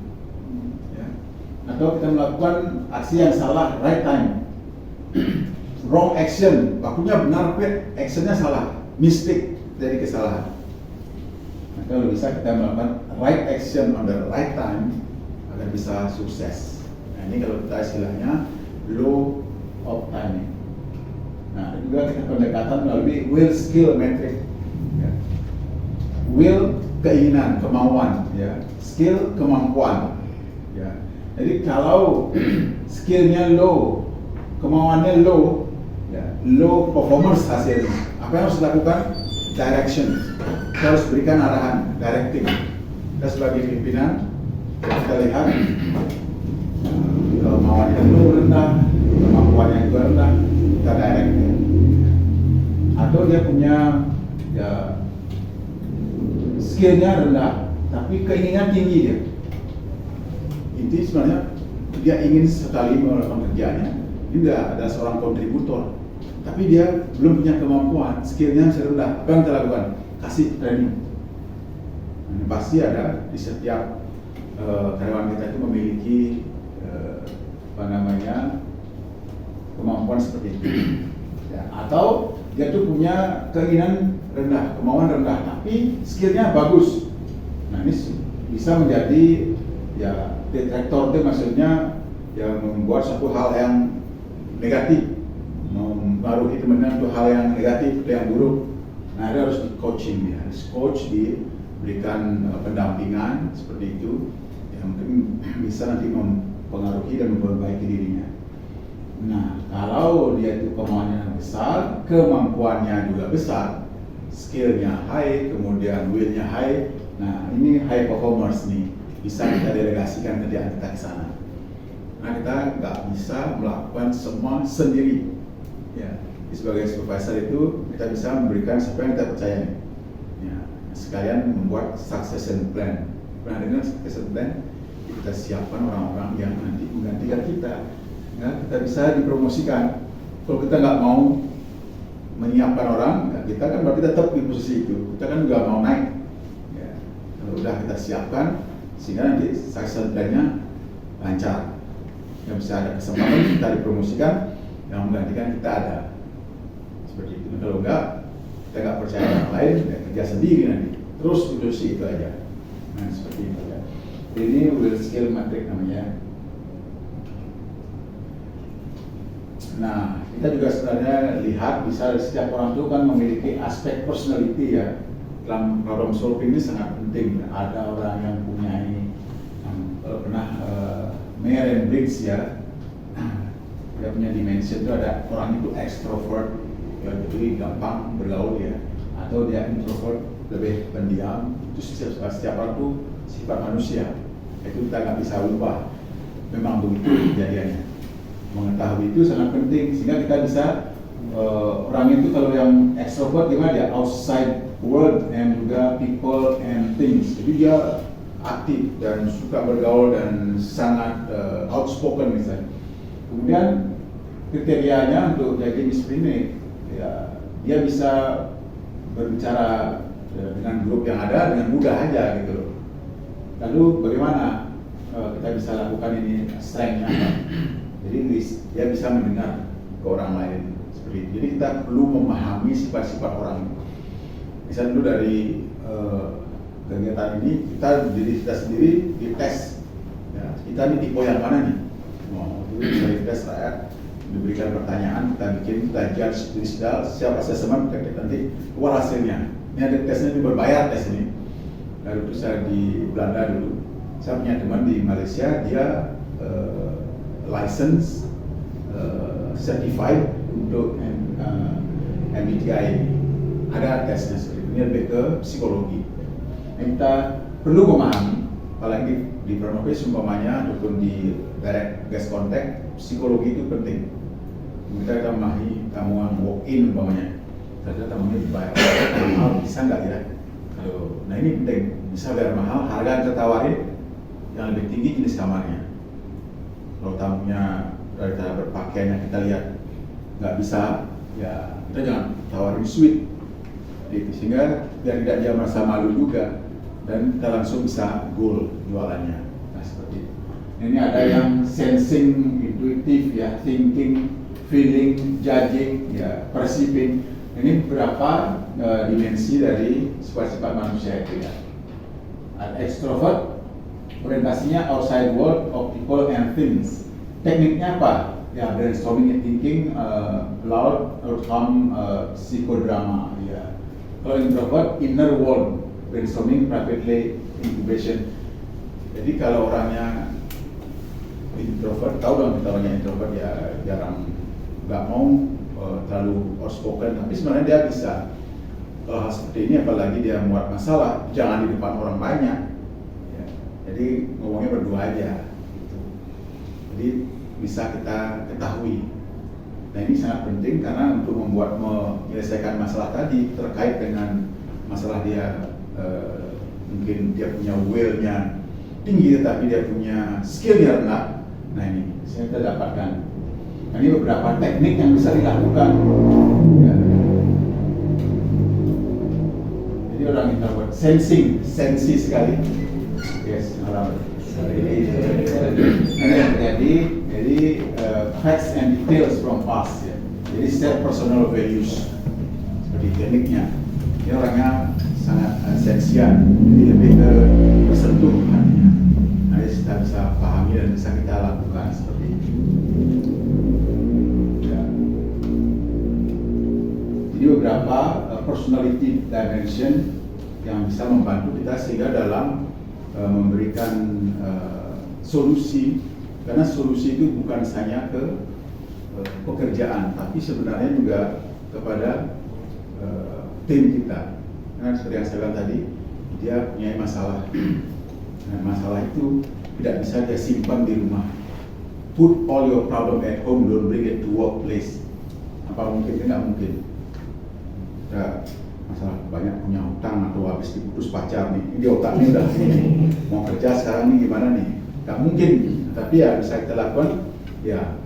Speaker 1: Ya. Atau kita melakukan aksi yang salah, right time. Wrong action, waktunya benar, tapi actionnya salah, mistake, jadi kesalahan. Nah, kalau bisa kita melakukan right action on the right time agar bisa sukses. Nah, ini kalau kita istilahnya law of timing. Nah, juga kita pendekatan melalui will skill metric. Ya. Will keinginan, kemauan, ya. Skill kemampuan. Ya. Jadi kalau skillnya low, kemauannya low, ya, low performance hasilnya. Apa yang harus dilakukan? Direction. Kita harus berikan arahan, directing. Kita sebagai pimpinan, kita lihat kemauannya low rendah, kemampuannya juga rendah. Kita direct ya. Atau dia punya ya skillnya rendah tapi keinginan tinggi dia. Inti sebenarnya dia ingin sekali melakukan kerjanya, dia adalah seorang kontributor tapi dia belum punya kemampuan, skillnya masih rendah. Apa yang kita lakukan? Kasih training. Nah, pasti ada di setiap karyawan kita itu memiliki kemampuan seperti itu. Ya, atau dia tuh punya keinginan rendah, kemauan rendah, tapi skillnya bagus. Nah ini bisa menjadi ya detraktor, itu maksudnya ya membuat suatu hal yang negatif, mempengaruhi temannya untuk hal yang negatif, yang buruk. Nah dia harus di coaching, ya harus coach, diberikan pendampingan seperti itu, yang mungkin bisa nanti mempengaruhi dan memperbaiki dirinya. Nah, kalau dia itu kemauannya besar, kemampuannya juga besar, skillnya high, kemudian willnya high. Nah, ini high performers nih, bisa kita delegasikan kerjaan kita ke sana. Nah, kita nggak bisa melakukan semua sendiri. Ya, sebagai supervisor itu kita bisa memberikan siapa yang kita percaya nih. Ya, sekalian membuat succession plan. Pernah dengar succession plan? Kita siapkan orang-orang yang nanti menggantikan kita. Ya, kita bisa dipromosikan. Kalau kita nggak mau menyiapkan orang, ya kita kan berarti tetap di posisi itu. Kita kan juga mau naik. sudah kita siapkan sehingga nanti succession plan-nya lancar. Yang bisa ada kesempatan kita dipromosikan, yang menggantikan kita ada. Seperti itu. Kalau enggak, kita nggak percaya orang lain, ya kerja sendiri nanti. Terus itu aja. Nah, seperti itu ya. Ini will skill matrix namanya. Nah, kita juga sebenarnya lihat bisa setiap orang itu kan memiliki aspek personality ya. Dalam problem solving ini sangat penting. Ada orang yang punya kalau pernah Myers-Briggs ya, dia punya dimension itu ada orang itu extrovert, ya, jadi gampang bergaul ya, atau dia introvert, lebih pendiam. Itu setiap orang itu sifat manusia. Itu kita nggak bisa ubah. Memang begitu kejadiannya. Mengetahui itu sangat penting sehingga kita bisa orang itu kalau yang extrovert gimana dia outside world and juga people and things, jadi dia aktif dan suka bergaul dan sangat outspoken misalnya. Kemudian kriterianya untuk jadi Miss Freeney ya, dia bisa berbicara dengan grup yang ada dengan mudah aja gitu loh. Lalu bagaimana kita bisa lakukan ini strength-nya apa? Jadi dia bisa mendengar ke orang lain seperti itu. Jadi kita perlu memahami sifat-sifat orang itu. Misalnya dulu dari kegiatan ini kita diri kita sendiri dites. Ya, kita ini tipe yang mana nih? Itu bisa dites rakyat, diberikan pertanyaan, kita judge diri siapa assessment, nanti keluar hasilnya. Ini ada tesnya, ini berbayar tes ini. Lalu itu saya di Belanda dulu. Saya punya teman di Malaysia, dia license certified untuk MBTI. Ada tesnya seperti itu. Ini lebih ke psikologi. Kita perlu memahami, apalagi di front office umpamanya ataupun di direct guest contact, psikologi itu penting. Kita memahami kamu yang walk in umpamanya, ternyata tamunya dibayar mahal, bisa nggak ya? Nah ini penting, bisa bayar mahal, harga yang tertawarin yang lebih tinggi jenis kamarnya. Kalau tamunya dari cara berpakaiannya kita lihat nggak bisa, ya kita jangan tawarin suite, gitu. Sehingga biar tidak dia merasa malu juga dan kita langsung bisa goal jualannya. Nah seperti itu. Ini ada yang sensing, intuitif ya, thinking, feeling, judging, ya, perceiving. Ini beberapa dimensi dari sifat-sifat manusia itu ya. Ada extrovert, orientasinya outside world of people and things. Tekniknya apa? Ya, brainstorming and thinking, loud outcome, psikodrama. Ya. Kalau introvert, inner world, brainstorming, privately, incubation. Jadi kalau orangnya introvert, tahu dong kita orangnya introvert ya jarang, nggak mau terlalu outspoken, tapi sebenarnya dia bisa. Kalau hal seperti ini, apalagi dia membuat masalah, jangan di depan orang banyak. Ya. Jadi ngomongnya berdua aja. Gitu. Jadi bisa kita ketahui. Nah ini sangat penting karena untuk menyelesaikan masalah tadi terkait dengan masalah dia mungkin dia punya will-nya tinggi tetapi dia punya skill-nya rendah. Nah ini saya kita dapatkan. Nah, ini beberapa teknik yang bisa dilakukan. Ya. Jadi orang introvert sensi sekali. Yes, alam. Ini yang terjadi. Jadi facts and details from past. Ya. Jadi set personal values seperti tekniknya. Ini orangnya sangat sensian. Jadi lebih ke tersentuh hatinya. Nah, kita bisa pahami dan bisa kita lakukan seperti itu. Ya. Jadi beberapa personality dimension yang bisa membantu kita sehingga dalam memberikan solusi, karena solusi itu bukan hanya ke pekerjaan, tapi sebenarnya juga kepada tim kita. Karena seperti yang saya bilang tadi, dia punya masalah. Nah, masalah itu tidak bisa dia simpan di rumah. Put all your problem at home, don't bring it to workplace. Apa mungkin? Tidak mungkin. Ya, masalah banyak punya hutang atau habis diputus pacar nih, ini otaknya udah ini mau kerja sekarang nih gimana nih, nggak mungkin. Tapi ya bisa kita lakukan, ya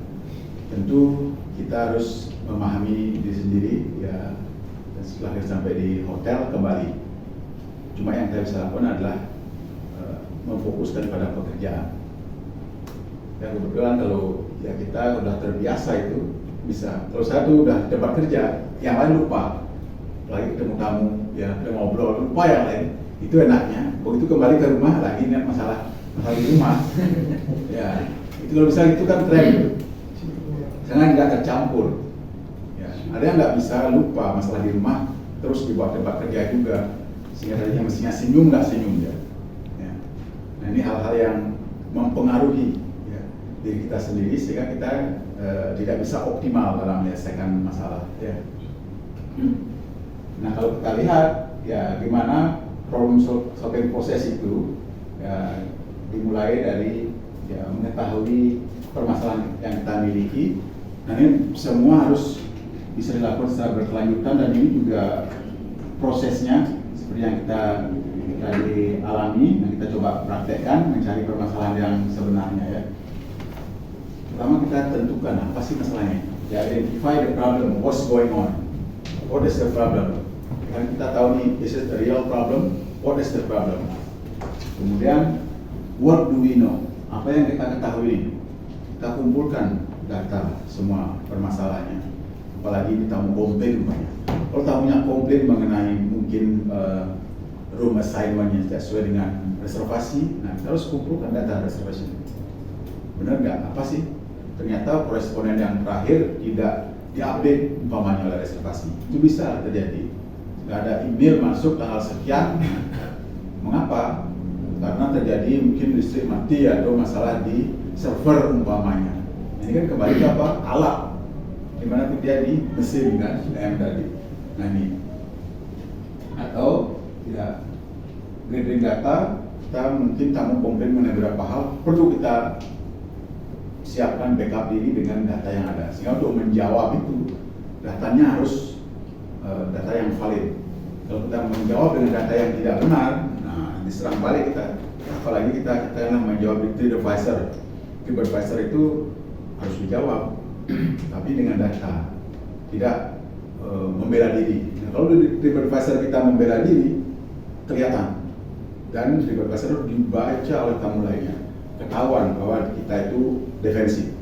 Speaker 1: tentu kita harus memahami diri sendiri ya, dan setelah kita sampai di hotel kembali. Cuma yang kita bisa lakukan adalah memfokuskan pada pekerjaan. Ya kebetulan kalau ya kita udah terbiasa itu bisa. Kalau satu udah tempat kerja, yang lain lupa. Lagi ketemu tamu, ya kita ngobrol, lupa yang lain. Itu enaknya. Begitu kembali ke rumah lagi ingat masalah di rumah. Ya itu kalau bisa itu kan keren. Jangan nggak tercampur. Ya, ada yang nggak bisa lupa masalah di rumah, terus dibawa tempat kerja juga. Sehingga tadinya mestinya senyum nggak senyum ya. Ya. Nah ini hal-hal yang mempengaruhi ya, diri kita sendiri sehingga kita tidak bisa optimal dalam menyelesaikan masalah. Ya. Nah kalau kita lihat ya gimana problem solving proses itu ya, dimulai dari ya, mengetahui permasalahan yang kita miliki. Nah ini semua harus bisa dilakukan secara berkelanjutan dan ini juga prosesnya seperti yang kita alami, nah kita coba praktekkan mencari permasalahan yang sebenarnya ya. Pertama kita tentukan apa sih masalahnya. Ya, identify the problem, what's going on, what is the problem. Kan kita tahu nih, this is the real problem, what is the problem. Kemudian, what do we know, apa yang kita ketahui. Kita kumpulkan data semua permasalahannya. Apalagi ini tamu komplain rupanya. Kalau tamunya komplain mengenai mungkin room assignment-nya tidak sesuai dengan reservasi, nah kita harus kumpulkan data reservasi. Benar nggak? Apa sih? Ternyata koresponden yang terakhir tidak diupdate umpamanya oleh reservasi. Itu bisa terjadi. Nggak ada email masuk tanggal sekian. Mengapa? Karena terjadi mungkin listrik mati atau masalah di server umpamanya. Ini kan kembali ke apa? Alat. Dimana terjadi mesin kan, yang tadi. Nah ini. Atau ya gathering data, kita mungkin tamu komplain mengenai beberapa hal, perlu kita siapkan backup diri dengan data yang ada. Sehingga untuk menjawab itu, datanya harus data yang valid. Kalau kita menjawab dengan data yang tidak benar, nah diserang balik kita. Apalagi kita menjawab di TripAdvisor. TripAdvisor itu harus dijawab, tapi dengan data, tidak membela diri. Nah, kalau di TripAdvisor kita membela diri, kelihatan. Dan TripAdvisor dibaca oleh tamu lainnya. Ketahuan bahwa kita itu defensif,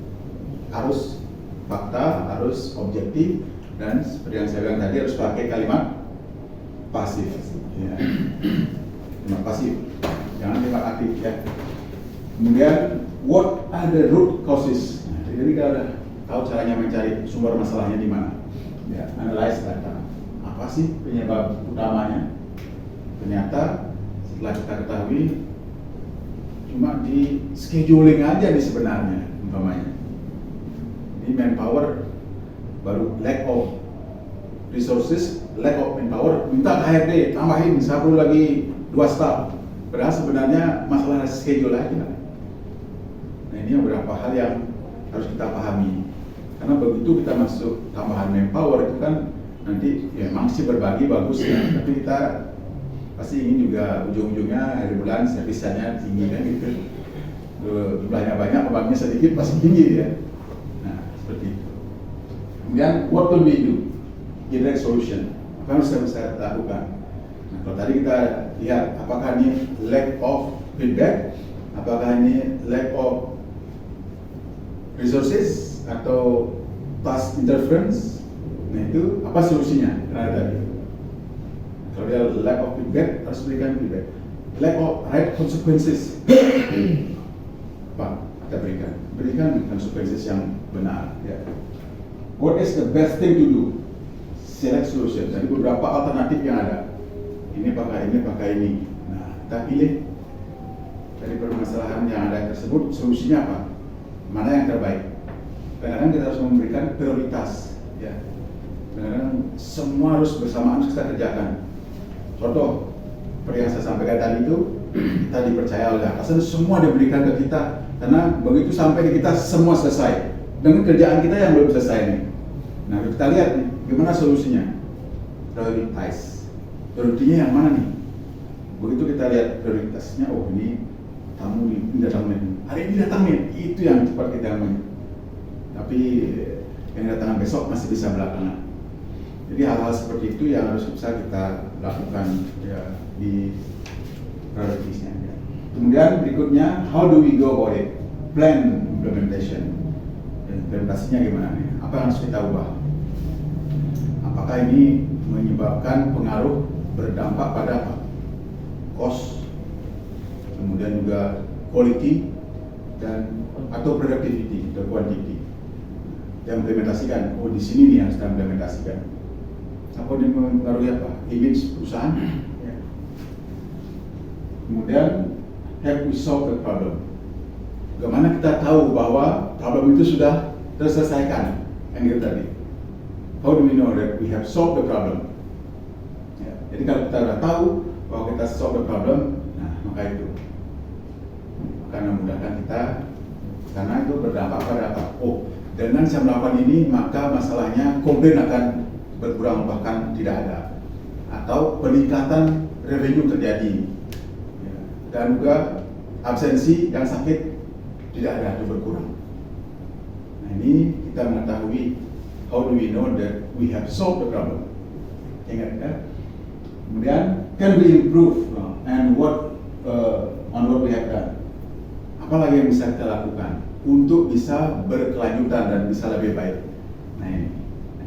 Speaker 1: harus fakta, harus objektif, dan seperti yang saya bilang tadi harus pakai kalimat pasif. Ya. Kalimat pasif, jangan kalimat aktif ya. Kemudian what are the root causes? Nah, jadi kita udah tahu caranya mencari sumber masalahnya di mana. Ya, analyze data. Apa sih penyebab utamanya? Ternyata setelah kita ketahui, cuma di scheduling aja nih sebenarnya umpamanya. Ini manpower baru lack of resources, lack of manpower, minta HRD tambahin satu lagi 2 staff. Padahal sebenarnya masalah schedule aja. Nah ini beberapa hal yang harus kita pahami. Karena begitu kita masuk tambahan manpower itu kan nanti ya memang sih berbagi bagus ya, tapi kita pasti ingin juga ujung-ujungnya akhir bulan servisnya tinggi kan gitu. Jumlahnya banyak, bebannya sedikit pasti tinggi ya. Nah seperti itu. Kemudian what will we do? Generate solution. Apa yang harus kita lakukan? Nah kalau tadi kita lihat apakah ini lack of feedback, apakah ini lack of resources atau task interference. Nah itu apa solusinya? Nah tadi kalau dia lack of feedback, harus berikan feedback. Lack of right consequences, apa kita berikan consequences yang benar. Ya. What is the best thing to do? Select solution. Jadi beberapa alternatif yang ada. Ini pakai ini. Nah kita pilih dari permasalahan yang ada tersebut, solusinya apa? Mana yang terbaik? Kadang-kadang kita harus memberikan prioritas. Ya. Kadang-kadang semua harus bersamaan kita kerjakan. Contoh, seperti yang saya sampaikan tadi itu, kita dipercaya oleh atasan, semua diberikan ke kita. Karena begitu sampai di kita, semua selesai. Dengan kerjaan kita yang belum selesai nih. Nah, kita lihat nih, gimana solusinya? Prioritize. Prioritinya yang mana nih? Begitu kita lihat prioritasnya, oh ini tamu ini datang nih. Hari ini datang nih, itu yang cepat kita ambil. Tapi yang datang besok masih bisa belakangan. Jadi hal-hal seperti itu yang harus bisa kita lakukan ya, di prioritasnya. Ya. Kemudian berikutnya, how do we go about it? Plan implementation. Implementasinya gimana nih? Apa yang harus kita ubah? Apakah ini menyebabkan pengaruh berdampak pada apa? Cost, kemudian juga quality dan atau productivity atau quantity. Yang implementasikan, oh di sini nih yang sedang implementasikan. Apa ini mempengaruhi apa? Image perusahaan. Ya. Kemudian, have we solved the problem? Bagaimana kita tahu bahwa problem itu sudah terselesaikan? Yang itu tadi. How do we know that we have solved the problem? Ya. Jadi kalau kita sudah tahu bahwa kita solve the problem, nah maka itu akan memudahkan kita, karena itu berdampak pada apa? Oh, dengan saya melakukan ini maka masalahnya komplain akan berkurang bahkan tidak ada, atau peningkatan revenue terjadi, ya. Dan juga absensi yang sakit tidak ada atau berkurang. Nah ini kita mengetahui how do we know that we have solved the problem. Ingat ya. Kemudian can we improve and what on what we have done. Apalagi yang bisa kita lakukan untuk bisa berkelanjutan dan bisa lebih baik. Nah ini,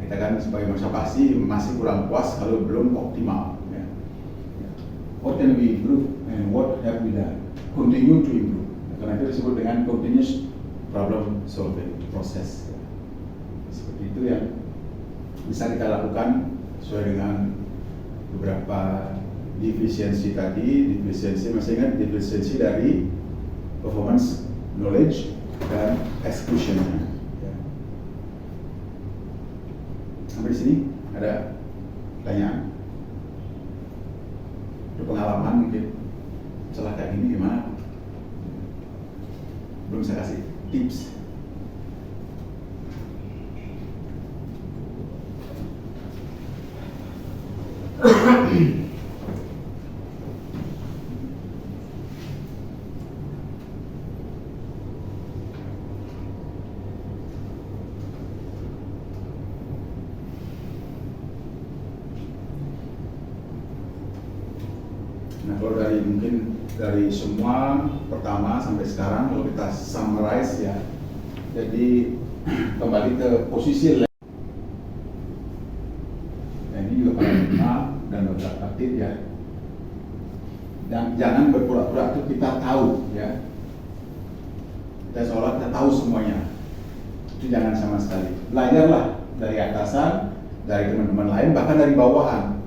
Speaker 1: kita kan sebagai manusia pasti masih kurang puas kalau belum optimal. Ya. What can we improve and what have we done? Continue to improve. Karena itu disebut dengan continuous problem solving process. Seperti itu yang bisa kita lakukan sesuai dengan beberapa defisiensi tadi. Defisiensi, masih ingat defisiensi dari performance, knowledge, dan execution-nya. Ya. Sampai di sini ada pertanyaan? Ada pengalaman mungkin celah kayak gini gimana? Belum saya kasih tips. Nah, kalau dari semua pertama sampai sekarang kalau kita summarize ya, jadi kembali ke posisi nah, ini juga paradigma dan beberapa tips ya. Dan jangan berpura-pura itu kita tahu ya. Kita seolah kita tahu semuanya. Itu jangan sama sekali. Belajarlah dari atasan, dari teman-teman lain, bahkan dari bawahan.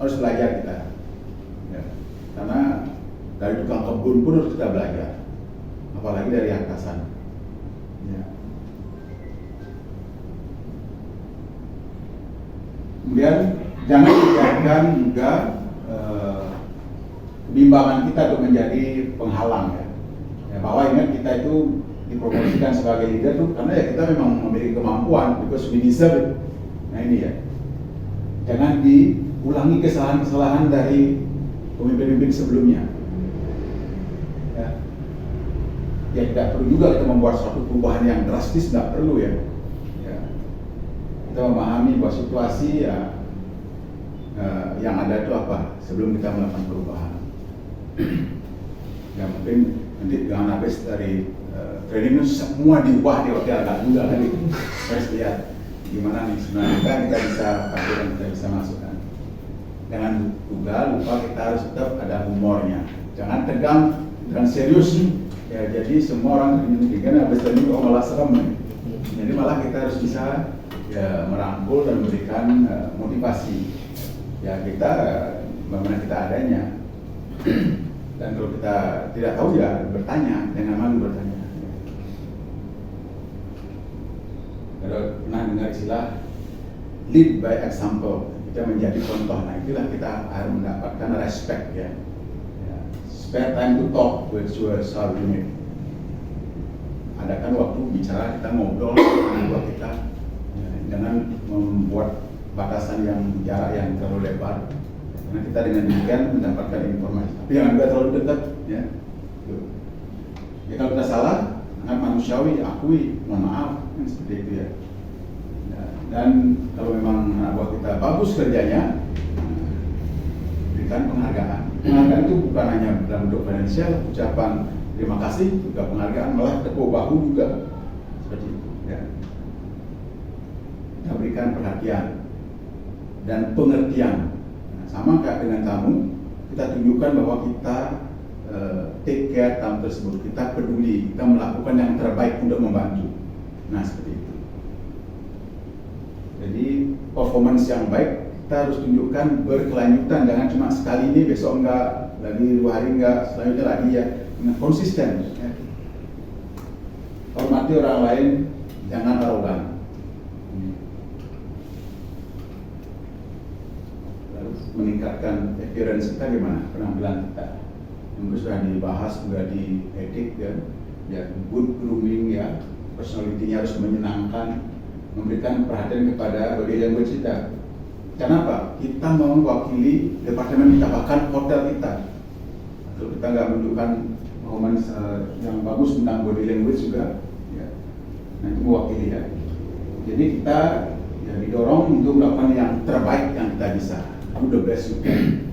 Speaker 1: Harus belajar kita. Karena dari tukang kebun pun harus kita belajar, apalagi dari atasan. Ya. Kemudian jangan dijadikan juga kebimbangan kita untuk menjadi penghalang ya. Ya, bahwa ingat kita itu dipromosikan sebagai leader tuh karena ya kita memang memiliki kemampuan, because we deserve it. Nah ini ya, jangan diulangi kesalahan-kesalahan dari pemimpin-pemimpin sebelumnya. Ya tidak perlu juga kita membuat suatu perubahan yang drastis, tidak perlu ya. Ya. Kita memahami bahwa situasi ya yang ada itu apa sebelum kita melakukan perubahan. Ya mungkin nanti jangan habis dari training itu semua diubah di hotel, agak juga kan itu. Harus lihat gimana nih sebenarnya kita bisa pakai dan kita bisa masukkan. Jangan juga lupa kita harus tetap ada humornya. Jangan tegang dan serius. Ya, jadi semua orang kan habis ini kok malah serem. Jadi malah kita harus bisa ya merangkul dan memberikan motivasi. Ya kita bagaimana kita adanya. Dan kalau kita tidak tahu ya bertanya, jangan malu bertanya. Kalau pernah dengar istilah lead by example, kita menjadi contoh. Nah itulah kita harus mendapatkan respect ya. Spare time to talk with your subordinate. Adakan waktu bicara, kita ngobrol dengan kita. Ya, jangan membuat batasan yang jarak yang terlalu lebar. Karena kita dengan demikian mendapatkan informasi. Tapi jangan juga terlalu dekat. Ya. Ya kalau kita salah, sangat manusiawi, akui, mohon maaf, kan seperti itu ya. Dan kalau memang anak buah kita bagus kerjanya, memberikan penghargaan. Penghargaan itu bukan hanya dalam bentuk finansial, ucapan terima kasih, juga penghargaan, malah tepuk bahu juga seperti itu. Ya. Kita berikan perhatian dan pengertian. Nah, sama kayak dengan tamu, kita tunjukkan bahwa kita take care tamu tersebut, kita peduli, kita melakukan yang terbaik untuk membantu. Nah, seperti itu. Jadi performance yang baik kita harus tunjukkan berkelanjutan, jangan cuma sekali ini, besok enggak, lagi 2 hari enggak, selanjutnya lagi ya, dengan konsisten. Ya. Hormati orang lain, jangan arogan. Lalu meningkatkan appearance kita gimana? Penampilan kita. Mungkin sudah dibahas juga di etik ya, good grooming ya, personality-nya harus menyenangkan, memberikan perhatian kepada body language kita. Kenapa? Kita mewakili departemen kita, bahkan hotel kita. Kalau kita nggak menunjukkan performance yang bagus tentang body language juga, ya, nah itu mewakili ya. Jadi kita ya didorong untuk melakukan yang terbaik yang kita bisa, do the best you can.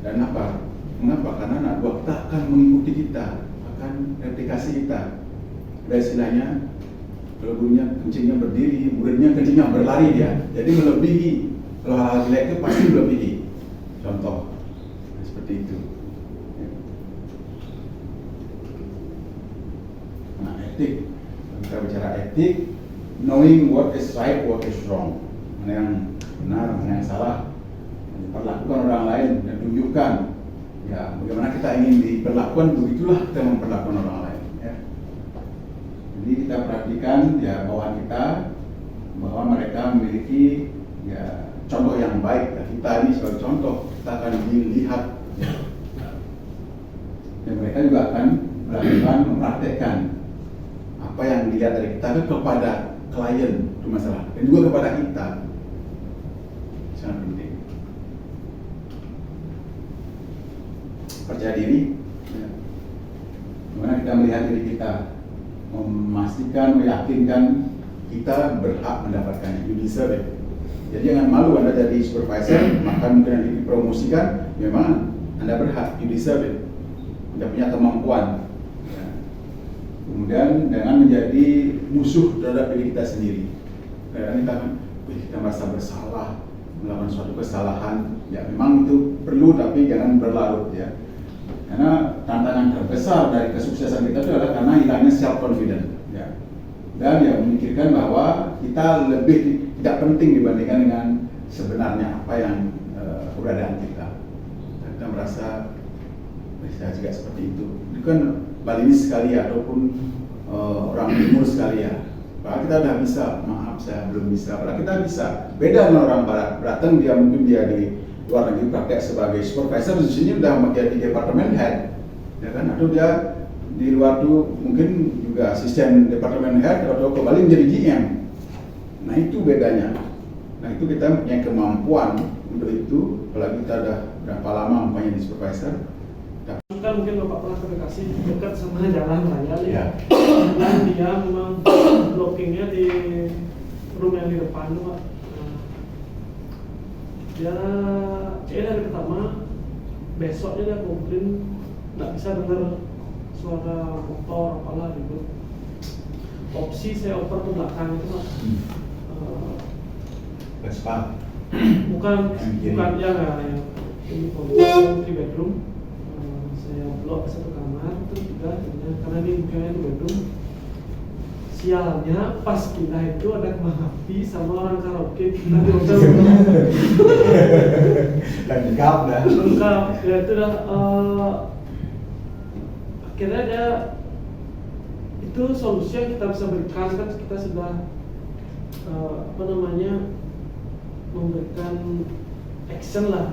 Speaker 1: Dan apa? Mengapa? Karena anak buah kita akan mengikuti kita, akan replikasi kita. Ada istilahnya, kalau gurunya kencingnya berdiri, muridnya kencingnya berlari dia. Jadi melebihi, kalau hal-hal jelek itu pasti melebihi. Contoh, seperti itu. Nah, etik. Kita bicara etik, knowing what is right, what is wrong. Mana yang benar, mana yang salah. Perlakukan orang lain dan tunjukkan. Ya, bagaimana kita ingin diperlakukan, begitulah kita memperlakukan orang lain. Ya. Jadi kita perhatikan ya bawahan kita, bahwa mereka memiliki ya contoh yang baik. Ya, kita ini sebagai contoh, kita akan dilihat. Ya. Dan mereka juga akan melakukan, mempraktekkan apa yang dilihat dari kita kepada klien, itu masalah, dan juga kepada kita. Sangat penting. Percaya diri, ya. Bagaimana kita melihat diri kita, memastikan, meyakinkan kita berhak mendapatkannya, you deserve it. Jadi jangan malu Anda jadi supervisor, maka mungkin nanti dipromosikan, memang Anda berhak, you deserve it. Anda punya kemampuan. Ya. Kemudian jangan menjadi musuh terhadap diri kita sendiri. Kadang kita merasa bersalah, melakukan suatu kesalahan, ya memang itu perlu, tapi jangan berlarut ya. Karena tantangan terbesar dari kesuksesan kita itu adalah karena hilangnya self confidence, ya. Dan yang memikirkan bahwa kita lebih tidak penting dibandingkan dengan sebenarnya apa yang keberadaan kita. Kita merasa bisa juga seperti itu. Itu kan Balinis sekali ya, ataupun orang timur sekali ya. Padahal kita udah bisa, maaf saya belum bisa. Padahal kita bisa. Beda dengan orang barat. Datang dia mungkin dia di luar negeri praktek sebagai supervisor, di sini udah menjadi departemen head, ya kan? Atau dia di luar tuh mungkin juga asisten departemen head atau kembali menjadi GM. Nah itu bedanya. Nah itu kita punya kemampuan untuk itu, apalagi kita udah berapa lama umpamanya di supervisor.
Speaker 2: Kan mungkin Bapak pernah komunikasi dekat sama jalan raya
Speaker 1: Ya.
Speaker 2: Dan dia memang blockingnya di room yang di depan tuh Pak. Dia dari pertama besoknya dia komplain nggak bisa dengar suara motor apalah gitu. Opsi saya oper ke belakang itu Pak.
Speaker 1: Vespa.
Speaker 2: Bukan ya ini komplain 3 bedroom. Saya blok ke 1 kamar terus juga karena ini bukannya 2 bedroom. Sialnya pas pindah itu ada kembang api sama orang karaoke kita di hotel.
Speaker 1: Lengkap dah.
Speaker 2: Lengkap, ya itu dah. Akhirnya ada itu solusi yang kita bisa berikan kan kita sudah memberikan action lah.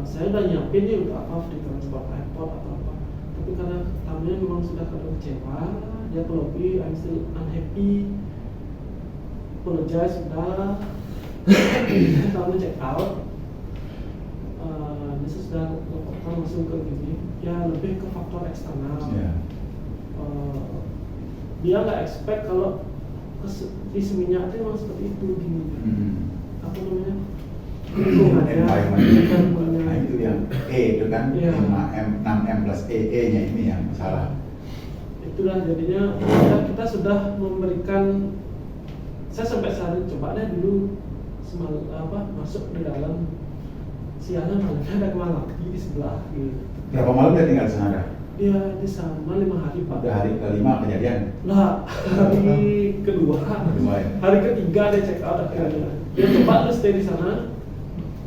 Speaker 2: Saya udah nyiapin nih untuk apa di transport airport atau apa. Tapi karena tamunya memang sudah kadang kecewa, dia ke lobby, I'm still unhappy, apologize sudah, tamu check out, dia sudah laporkan langsung ke gini, ya lebih ke faktor eksternal.
Speaker 1: Yeah.
Speaker 2: Dia nggak expect kalau isi minyak itu memang seperti itu gini, apa namanya, Lingkungannya.
Speaker 1: Nah itu yang E itu kan,
Speaker 2: Iya.
Speaker 1: 6M plus E nya ini yang salah.
Speaker 2: Itulah jadinya kita sudah memberikan, saya sampai sehari coba deh dulu masuk di dalam siangnya malamnya ada kembang api di sebelah gitu.
Speaker 1: Berapa malam dia tinggal di sana?
Speaker 2: Dia di sana 5 hari Pak.
Speaker 1: Udah hari kelima kejadian.
Speaker 2: Nah, hari kedua,
Speaker 1: Kedua ya?
Speaker 2: hari ketiga dia check out akhirnya. Dia coba terus stay di sana.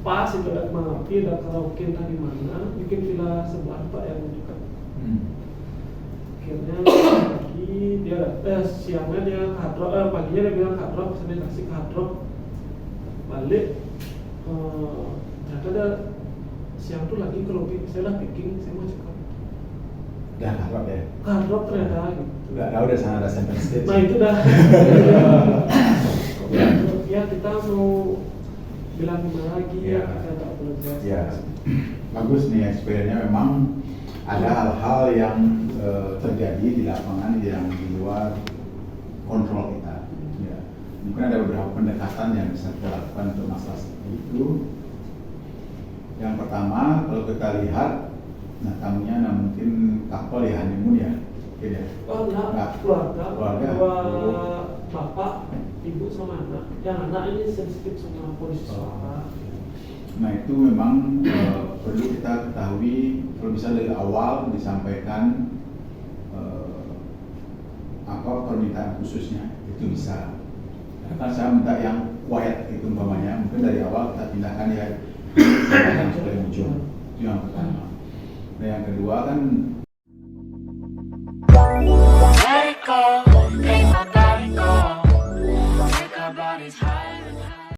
Speaker 2: Pas itu ada kembang api, ada karaoke entah di mana, bikin villa sebelah Pak yang dekat. Akhirnya pagi dia siangnya dia ke Hard Rock, paginya dia bilang ke Hard Rock, saya kasih ke Hard Rock. Balik, ternyata dia siang tuh lagi ke lobby, saya lah packing, saya mau check out.
Speaker 1: Udah harap ya?
Speaker 2: Ke Hard Rock ternyata gitu.
Speaker 1: Udah tahu dari sana ada center stage.
Speaker 2: Nah itu dah. Ya kita mau bilang gimana lagi
Speaker 1: Iya.
Speaker 2: kita tak perlu jelas.
Speaker 1: Ya, bagus nih experience-nya. Memang ada hal-hal yang terjadi di lapangan yang di luar kontrol kita. Ya. Mungkin ada beberapa pendekatan yang bisa kita lakukan untuk masalah seperti itu. Yang pertama, kalau kita lihat, nah tamunya mungkin couple ya, honeymoon ya, gitu ya.
Speaker 2: Oh enggak, keluarga. Dua bapak, ibu sama anak. Yang anak ini sensitif sama kondisi suara.
Speaker 1: Nah itu memang perlu kita ketahui, kalau bisa dari awal disampaikan apa permintaan khususnya, itu bisa. Karena saya minta yang quiet itu umpamanya, mungkin dari awal kita pindahkan ya yang paling ujung. Itu yang pertama. Nah yang kedua kan
Speaker 5: Let it go, make my body go. Take our bodies higher and higher.